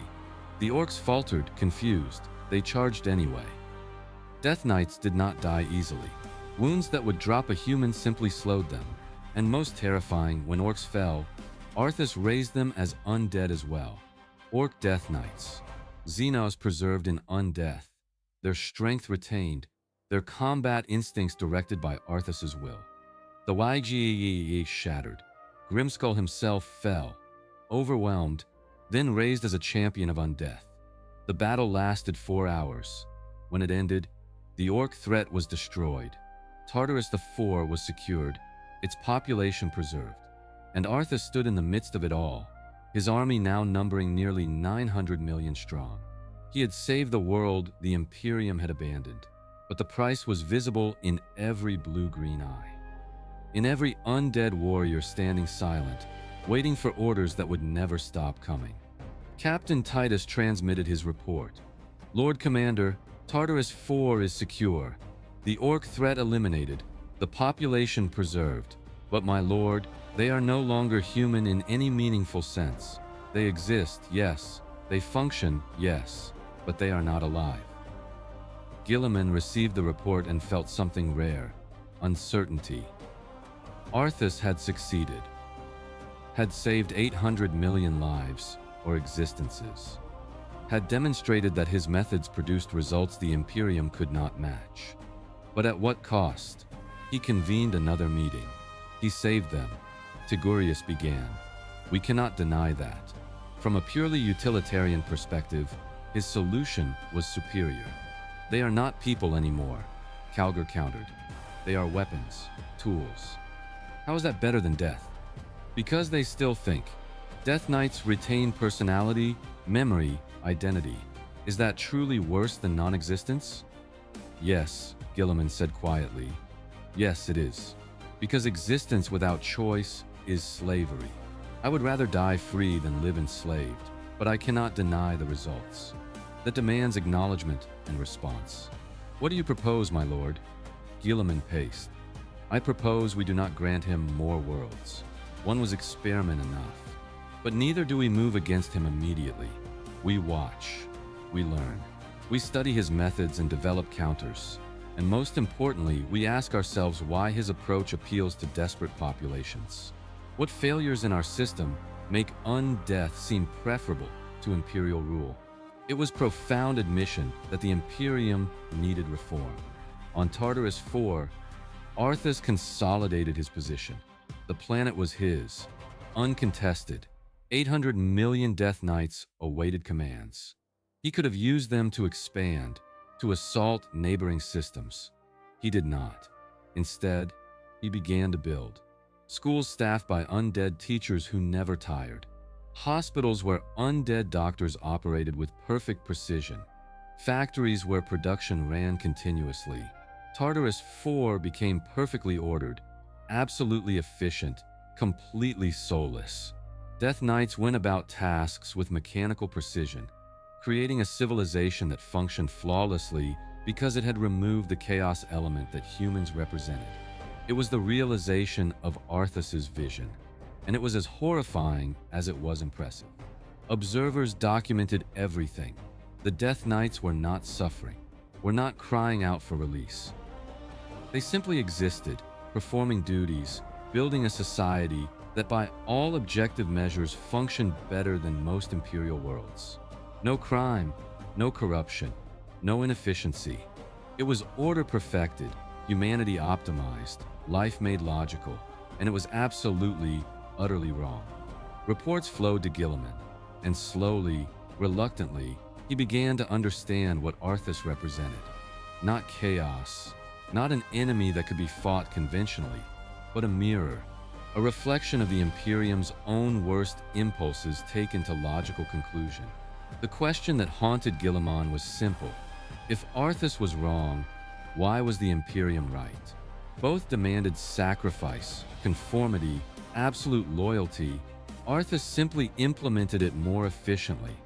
The orcs faltered, confused. They charged anyway. Death Knights did not die easily. Wounds that would drop a human simply slowed them. And most terrifying, when orcs fell, Arthas raised them as undead as well. Orc Death Knights. Xenos preserved in undeath. Their strength retained. Their combat instincts directed by Arthas's will. The YGE shattered. Grimskull himself fell, overwhelmed, then raised as a champion of undeath. The battle lasted 4 hours. When it ended, the orc threat was destroyed. Tartarus IV was secured, its population preserved, and Arthas stood in the midst of it all, his army now numbering nearly 900 million strong. He had saved the world the Imperium had abandoned, but the price was visible in every blue-green eye. In every undead warrior standing silent, waiting for orders that would never stop coming. Captain Titus transmitted his report. Lord Commander, Tartarus IV is secure. The orc threat eliminated, the population preserved. But my lord, they are no longer human in any meaningful sense. They exist, yes. They function, yes. But they are not alive. Guilliman received the report and felt something rare. Uncertainty. Arthas had succeeded. Had saved 800 million lives, or existences. Had demonstrated that his methods produced results the Imperium could not match. But at what cost? He convened another meeting. He saved them. Tigurius began. We cannot deny that. From a purely utilitarian perspective, his solution was superior. They are not people anymore, Calgar countered. They are weapons, tools. How is that better than death? Because they still think. Death Knights retain personality, memory, identity. Is that truly worse than non-existence? Yes, Guilliman said quietly. Yes, it is. Because existence without choice is slavery. I would rather die free than live enslaved, but I cannot deny the results. That demands acknowledgement and response. What do you propose, my lord? Guilliman paced. I propose we do not grant him more worlds. One was experiment enough. But neither do we move against him immediately. We watch. We learn. We study his methods and develop counters. And most importantly, we ask ourselves why his approach appeals to desperate populations. What failures in our system make undeath seem preferable to imperial rule? It was profound admission that the Imperium needed reform. On Tartarus IV, Arthas consolidated his position. The planet was his, uncontested. 800 million Death Knights awaited commands. He could have used them to expand, to assault neighboring systems. He did not. Instead, he began to build. Schools staffed by undead teachers who never tired. Hospitals where undead doctors operated with perfect precision. Factories where production ran continuously. Tartarus IV became perfectly ordered, absolutely efficient, completely soulless. Death Knights went about tasks with mechanical precision, creating a civilization that functioned flawlessly because it had removed the chaos element that humans represented. It was the realization of Arthas's vision, and it was as horrifying as it was impressive. Observers documented everything. The Death Knights were not suffering, were not crying out for release. They simply existed, performing duties, building a society that by all objective measures functioned better than most imperial worlds. No crime, no corruption, no inefficiency. It was order perfected, humanity optimized, life made logical, and it was absolutely, utterly wrong. Reports flowed to Guilliman, and slowly, reluctantly, he began to understand what Arthas represented. Not chaos, not an enemy that could be fought conventionally, but a mirror, a reflection of the Imperium's own worst impulses taken to logical conclusion. The question that haunted Guilliman was simple. If Arthas was wrong, why was the Imperium right? Both demanded sacrifice, conformity, absolute loyalty. Arthas simply implemented it more efficiently.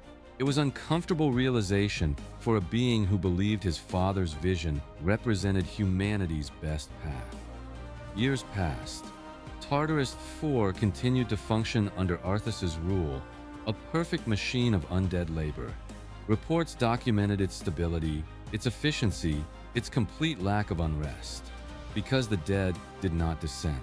It was uncomfortable realization for a being who believed his father's vision represented humanity's best path. Years passed. Tartarus IV continued to function under Arthas's rule, a perfect machine of undead labor. Reports documented its stability, its efficiency, its complete lack of unrest. Because the dead did not dissent.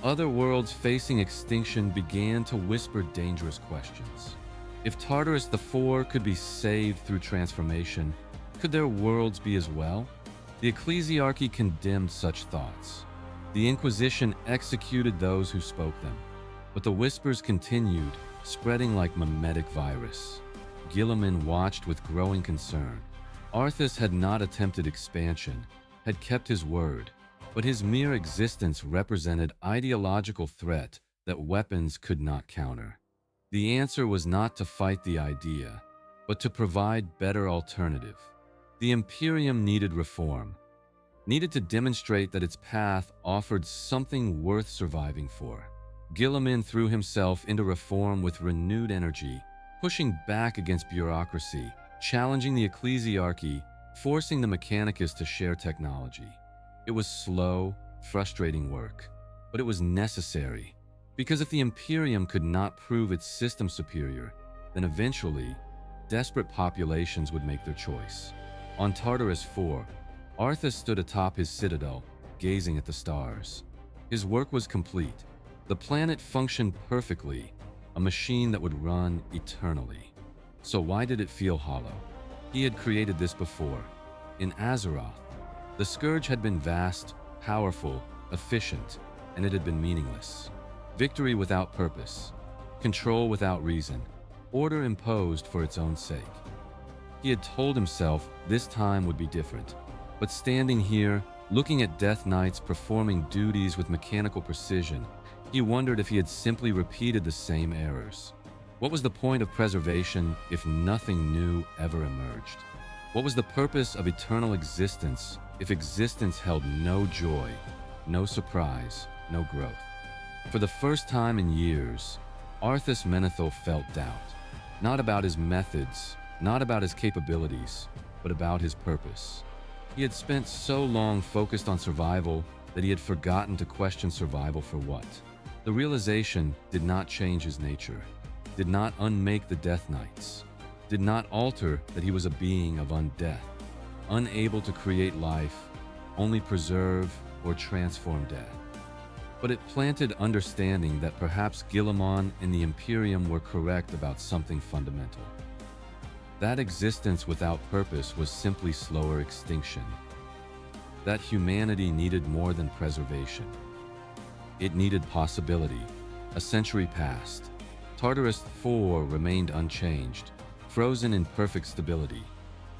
Other worlds facing extinction began to whisper dangerous questions. If Tartarus IV could be saved through transformation, could their worlds be as well? The Ecclesiarchy condemned such thoughts. The Inquisition executed those who spoke them. But the whispers continued, spreading like mimetic virus. Guilliman watched with growing concern. Arthas had not attempted expansion, had kept his word, but his mere existence represented ideological threat that weapons could not counter. The answer was not to fight the idea, but to provide better alternative. The Imperium needed reform, needed to demonstrate that its path offered something worth surviving for. Guilliman threw himself into reform with renewed energy, pushing back against bureaucracy, challenging the Ecclesiarchy, forcing the Mechanicus to share technology. It was slow, frustrating work, but it was necessary. Because if the Imperium could not prove its system superior, then eventually, desperate populations would make their choice. On Tartarus IV, Arthas stood atop his citadel, gazing at the stars. His work was complete. The planet functioned perfectly, a machine that would run eternally. So why did it feel hollow? He had created this before. In Azeroth, the Scourge had been vast, powerful, efficient, and it had been meaningless. Victory without purpose, control without reason, order imposed for its own sake. He had told himself this time would be different, but standing here, looking at Death Knights performing duties with mechanical precision, he wondered if he had simply repeated the same errors. What was the point of preservation if nothing new ever emerged? What was the purpose of eternal existence if existence held no joy, no surprise, no growth? For the first time in years, Arthas Menethil felt doubt. Not about his methods, not about his capabilities, but about his purpose. He had spent so long focused on survival that he had forgotten to question survival for what. The realization did not change his nature, did not unmake the Death Knights, did not alter that he was a being of undeath, unable to create life, only preserve or transform death. But it planted understanding that perhaps Guilliman and the Imperium were correct about something fundamental. That existence without purpose was simply slower extinction. That humanity needed more than preservation. It needed possibility. A century passed. Tartarus IV remained unchanged, frozen in perfect stability.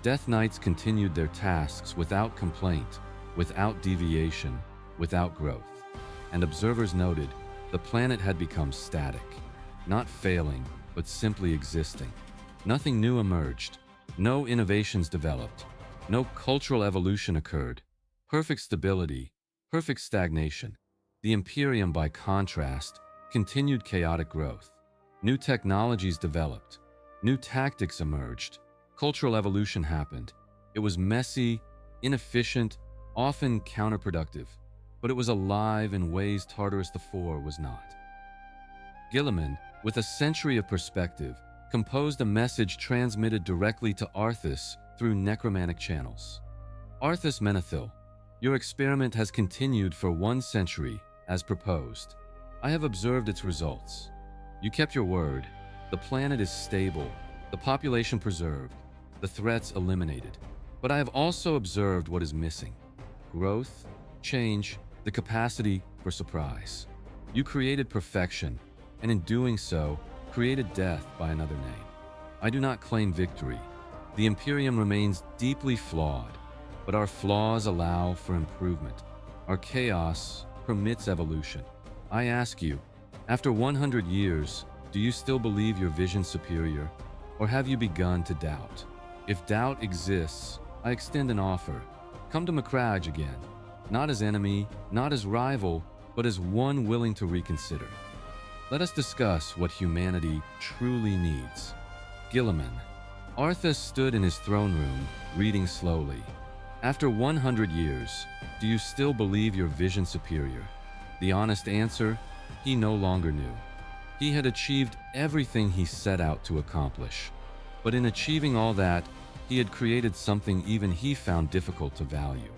Death Knights continued their tasks without complaint, without deviation, without growth. And observers noted the planet had become static, not failing, but simply existing. Nothing new emerged. No innovations developed. No cultural evolution occurred. Perfect stability, perfect stagnation. The Imperium, by contrast, continued chaotic growth. New technologies developed. New tactics emerged. Cultural evolution happened. It was messy, inefficient, often counterproductive, but it was alive in ways Tartarus IV was not. Guilliman, with a century of perspective, composed a message transmitted directly to Arthas through necromantic channels. Arthas Menethil, your experiment has continued for 1 century, as proposed. I have observed its results. You kept your word. The planet is stable, the population preserved, the threats eliminated. But I have also observed what is missing: growth, change, the capacity for surprise. You created perfection, and in doing so, created death by another name. I do not claim victory. The Imperium remains deeply flawed, but our flaws allow for improvement. Our chaos permits evolution. I ask you, after 100 years, do you still believe your vision superior, or have you begun to doubt? If doubt exists, I extend an offer. Come to Macragge again, not as enemy, not as rival, but as one willing to reconsider. Let us discuss what humanity truly needs. Guilliman. Arthas stood in his throne room, reading slowly. After 100 years, do you still believe your vision superior? The honest answer, he no longer knew. He had achieved everything he set out to accomplish. But in achieving all that, he had created something even he found difficult to value.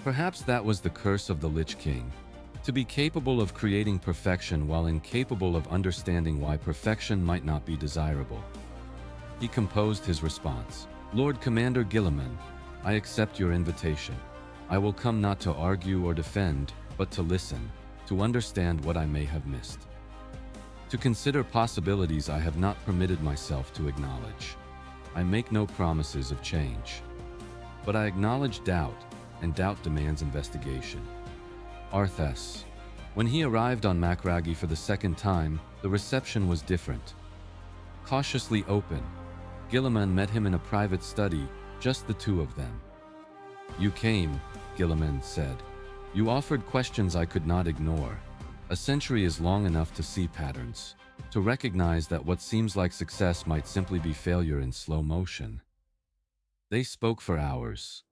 Perhaps that was the curse of the Lich King, to be capable of creating perfection while incapable of understanding why perfection might not be desirable. He composed his response. Lord Commander Guilliman, I accept your invitation. I will come not to argue or defend, but to listen, to understand what I may have missed. To consider possibilities I have not permitted myself to acknowledge. I make no promises of change, but I acknowledge doubt, and doubt demands investigation. Arthas. When he arrived on Macragge for the second time, the reception was different. Cautiously open, Guilliman met him in a private study, just the two of them. You came, Guilliman said. You offered questions I could not ignore. A century is long enough to see patterns, to recognize that what seems like success might simply be failure in slow motion. They spoke for hours,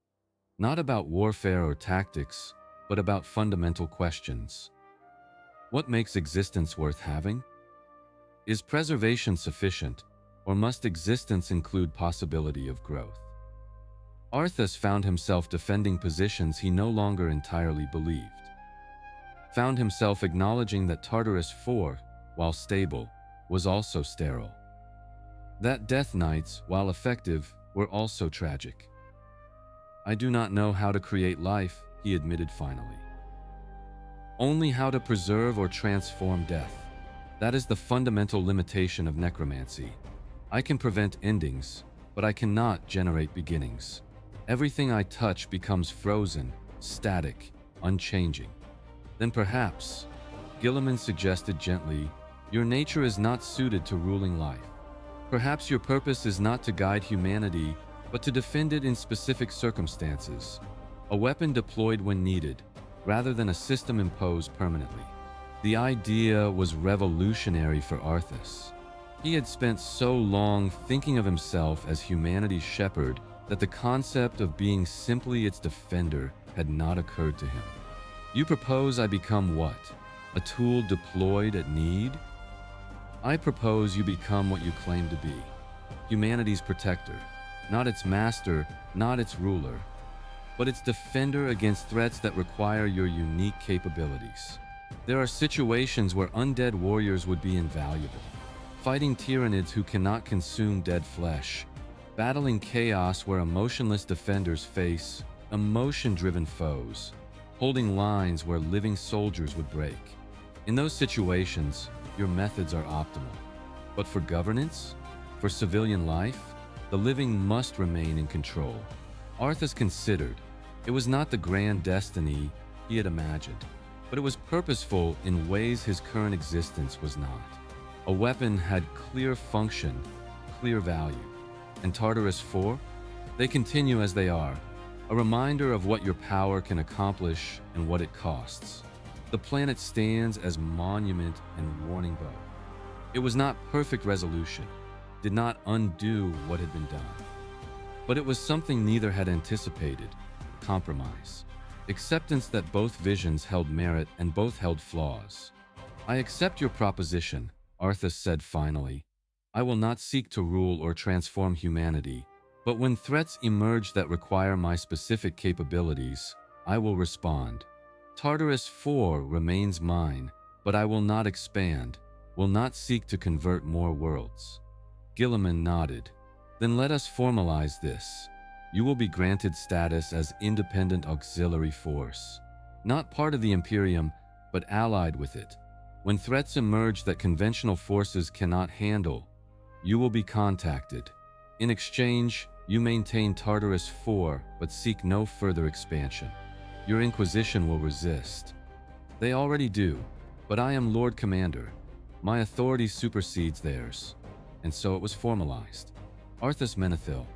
not about warfare or tactics, but about fundamental questions. What makes existence worth having? Is preservation sufficient, or must existence include possibility of growth? Arthas found himself defending positions he no longer entirely believed. Found himself acknowledging that Tartarus IV, while stable, was also sterile. That Death Knights, while effective, were also tragic. I do not know how to create life, he admitted finally. Only how to preserve or transform death. That is the fundamental limitation of necromancy. I can prevent endings, but I cannot generate beginnings. Everything I touch becomes frozen, static, unchanging. Then perhaps, Guilliman suggested gently, your nature is not suited to ruling life. Perhaps your purpose is not to guide humanity, but to defend it in specific circumstances. A weapon deployed when needed, rather than a system imposed permanently. The idea was revolutionary for Arthas. He had spent so long thinking of himself as humanity's shepherd that the concept of being simply its defender had not occurred to him. You propose I become what? A tool deployed at need? I propose you become what you claim to be. Humanity's protector, not its master, not its ruler, but its defender against threats that require your unique capabilities. There are situations where undead warriors would be invaluable. Fighting tyrannids who cannot consume dead flesh. Battling chaos where emotionless defenders face emotion-driven foes. Holding lines where living soldiers would break. In those situations, your methods are optimal. But for governance, for civilian life, the living must remain in control. Arthas considered. It was not the grand destiny he had imagined, but it was purposeful in ways his current existence was not. A weapon had clear function, clear value. And Tartarus 4? They continue as they are, a reminder of what your power can accomplish and what it costs. The planet stands as monument and warning bow. It was not perfect resolution, did not undo what had been done. But it was something neither had anticipated, compromise. Acceptance that both visions held merit and both held flaws. I accept your proposition, Arthas said finally. I will not seek to rule or transform humanity, but when threats emerge that require my specific capabilities, I will respond. Tartarus 4 remains mine, but I will not expand, will not seek to convert more worlds. Guilliman nodded. Then let us formalize this. You will be granted status as independent auxiliary force, not part of the Imperium, but allied with it. When threats emerge that conventional forces cannot handle, you will be contacted. In exchange, you maintain Tartarus 4, but seek no further expansion. Your Inquisition will resist. They already do, but I am Lord Commander. My authority supersedes theirs. And so it was formalized. Arthas Menethil,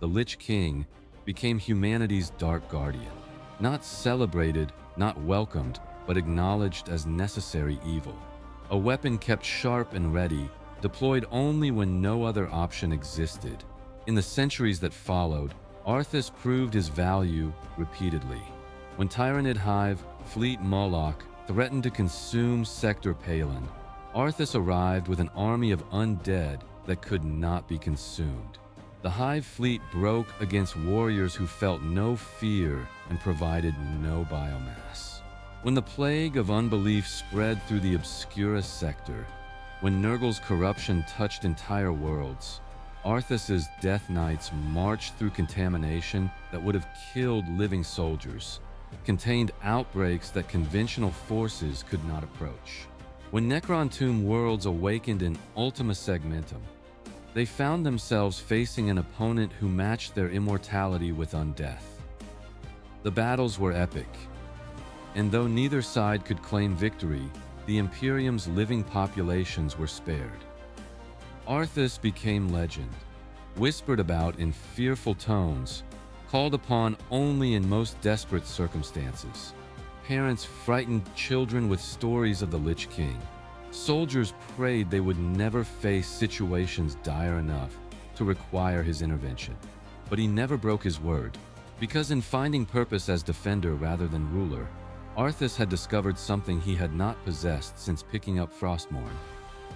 the Lich King, became humanity's dark guardian. Not celebrated, not welcomed, but acknowledged as necessary evil. A weapon kept sharp and ready, deployed only when no other option existed. In the centuries that followed, Arthas proved his value repeatedly. When Tyrannid Hive, Fleet Moloch threatened to consume Sector Palin, Arthas arrived with an army of undead that could not be consumed. The Hive fleet broke against warriors who felt no fear and provided no biomass. When the plague of unbelief spread through the Obscura sector, when Nurgle's corruption touched entire worlds, Arthas's Death Knights marched through contamination that would have killed living soldiers, contained outbreaks that conventional forces could not approach. When Necron Tomb worlds awakened in Ultima Segmentum, they found themselves facing an opponent who matched their immortality with undeath. The battles were epic, and though neither side could claim victory, the Imperium's living populations were spared. Arthas became legend, whispered about in fearful tones, called upon only in most desperate circumstances. Parents frightened children with stories of the Lich King. Soldiers prayed they would never face situations dire enough to require his intervention. But he never broke his word, because in finding purpose as defender rather than ruler, Arthas had discovered something he had not possessed since picking up Frostmourne: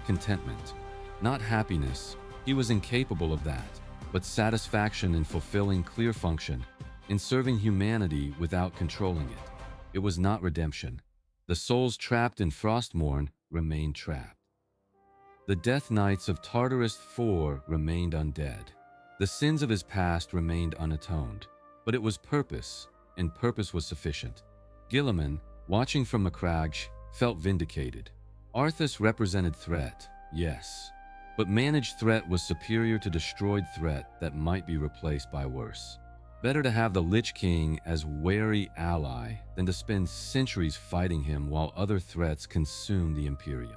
contentment. Not happiness, he was incapable of that, but satisfaction in fulfilling clear function, in serving humanity without controlling it. It was not redemption. The souls trapped in Frostmourne remained trapped. The Death Knights of Tartarus 4 remained undead. The sins of his past remained unatoned, but it was purpose, and purpose was sufficient. Guilliman, watching from Macragge, felt vindicated. Arthas represented threat, yes, but managed threat was superior to destroyed threat that might be replaced by worse. Better to have the Lich King as wary ally than to spend centuries fighting him while other threats consumed the Imperium.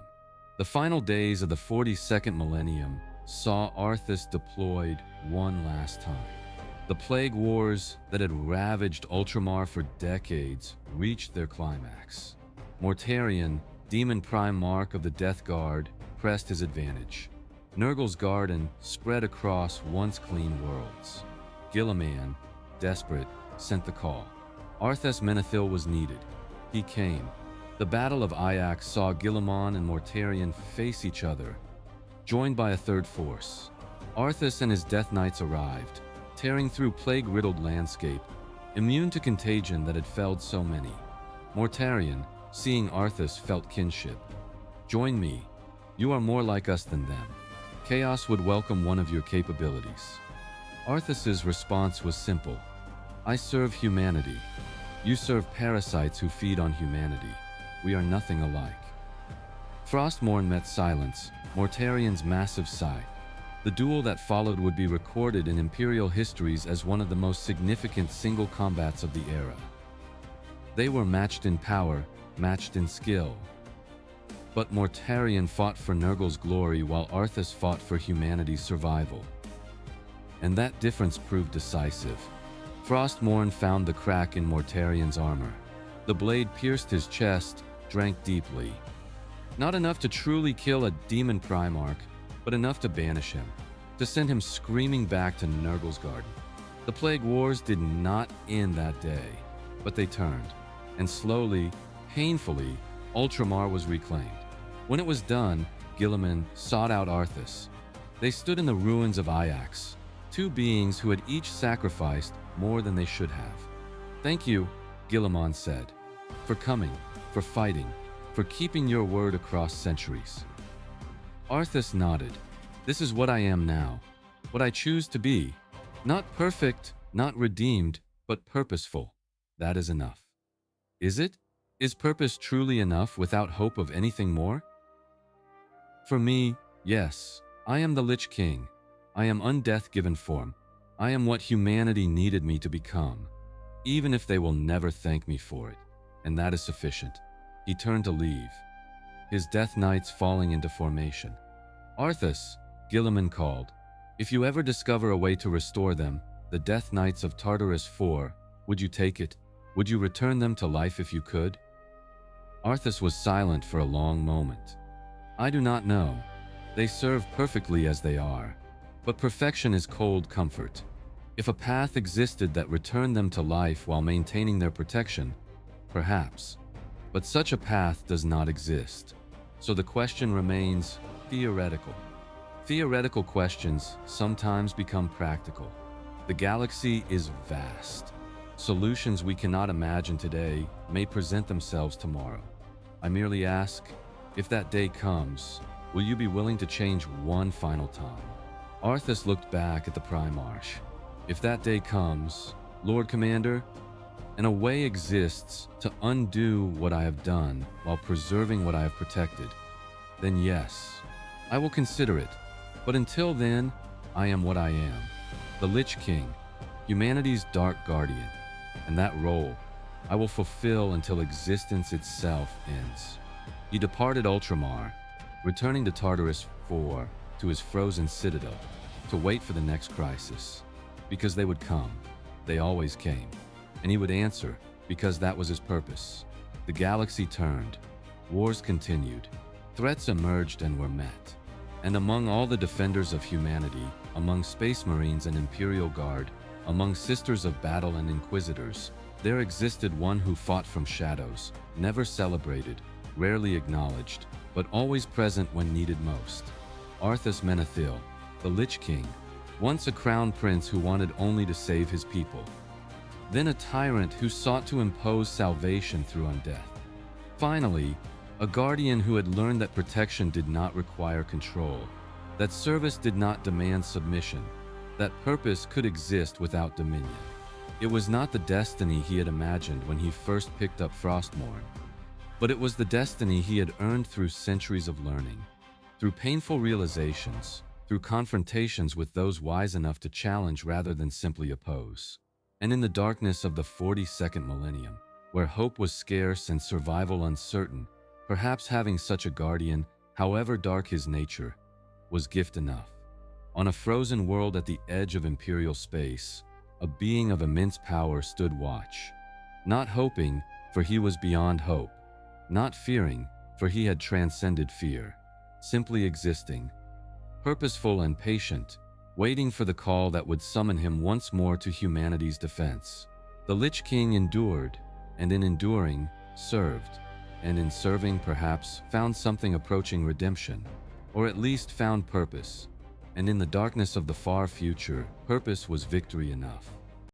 The final days of the 42nd millennium saw Arthas deployed one last time. The plague wars that had ravaged Ultramar for decades reached their climax. Mortarion, demon prime mark of the Death Guard, pressed his advantage. Nurgle's garden spread across once clean worlds. Guilliman, desperate, sent the call. Arthas Menethil was needed. He came. The Battle of Ajax saw Guilliman and Mortarion face each other, joined by a third force. Arthas and his Death Knights arrived, tearing through plague-riddled landscape, immune to contagion that had felled so many. Mortarion, seeing Arthas, felt kinship. Join me. You are more like us than them. Chaos would welcome one of your capabilities. Arthas's response was simple. I serve humanity. You serve parasites who feed on humanity. We are nothing alike. Frostmourne met silence, Mortarion's massive sigh. The duel that followed would be recorded in Imperial histories as one of the most significant single combats of the era. They were matched in power, matched in skill. But Mortarion fought for Nurgle's glory while Arthas fought for humanity's survival. And that difference proved decisive. Frostmourne found the crack in Mortarion's armor. The blade pierced his chest, drank deeply. Not enough to truly kill a demon Primarch, but enough to banish him, to send him screaming back to Nurgle's garden. The Plague Wars did not end that day, but they turned, and slowly, painfully, Ultramar was reclaimed. When it was done, Guilliman sought out Arthas. They stood in the ruins of Ajax, two beings who had each sacrificed more than they should have. Thank you, Guilliman said, for coming, for fighting, for keeping your word across centuries. Arthas nodded. This is what I am now, what I choose to be. Not perfect, not redeemed, but purposeful. That is enough. Is it? Is purpose truly enough without hope of anything more? For me, yes. I am the Lich King. I am undeath given form. I am what humanity needed me to become, even if they will never thank me for it. And that is sufficient. He turned to leave, his Death Knights falling into formation. Arthas, Guilliman called. If you ever discover a way to restore them, the Death Knights of Tartarus IV, would you take it? Would you return them to life if you could? Arthas was silent for a long moment. I do not know. They serve perfectly as they are. But perfection is cold comfort. If a path existed that returned them to life while maintaining their protection, perhaps. But such a path does not exist. So the question remains theoretical. Theoretical questions sometimes become practical. The galaxy is vast. Solutions we cannot imagine today may present themselves tomorrow. I merely ask, if that day comes, will you be willing to change one final time? Arthas looked back at the Primarch. If that day comes, Lord Commander, and a way exists to undo what I have done while preserving what I have protected, then yes, I will consider it. But until then, I am what I am, the Lich King, humanity's dark guardian, and that role I will fulfill until existence itself ends. He departed Ultramar, returning to Tartarus IV, to his frozen citadel, to wait for the next crisis. Because they would come. They always came. And he would answer, because that was his purpose. The galaxy turned. Wars continued. Threats emerged and were met. And among all the defenders of humanity, among Space Marines and Imperial Guard, among Sisters of Battle and Inquisitors, there existed one who fought from shadows, never celebrated, rarely acknowledged, but always present when needed most. Arthas Menethil, the Lich King, once a crown prince who wanted only to save his people. Then a tyrant who sought to impose salvation through undeath. Finally, a guardian who had learned that protection did not require control, that service did not demand submission, that purpose could exist without dominion. It was not the destiny he had imagined when he first picked up Frostmourne, but it was the destiny he had earned through centuries of learning, through painful realizations, through confrontations with those wise enough to challenge rather than simply oppose. And in the darkness of the 42nd millennium, where hope was scarce and survival uncertain, perhaps having such a guardian, however dark his nature, was gift enough. On a frozen world at the edge of imperial space, a being of immense power stood watch, not hoping, for he was beyond hope, not fearing, for he had transcended fear, simply existing, purposeful and patient, waiting for the call that would summon him once more to humanity's defense. The Lich King endured, and in enduring, served, and in serving perhaps found something approaching redemption, or at least found purpose, and in the darkness of the far future, purpose was victory enough.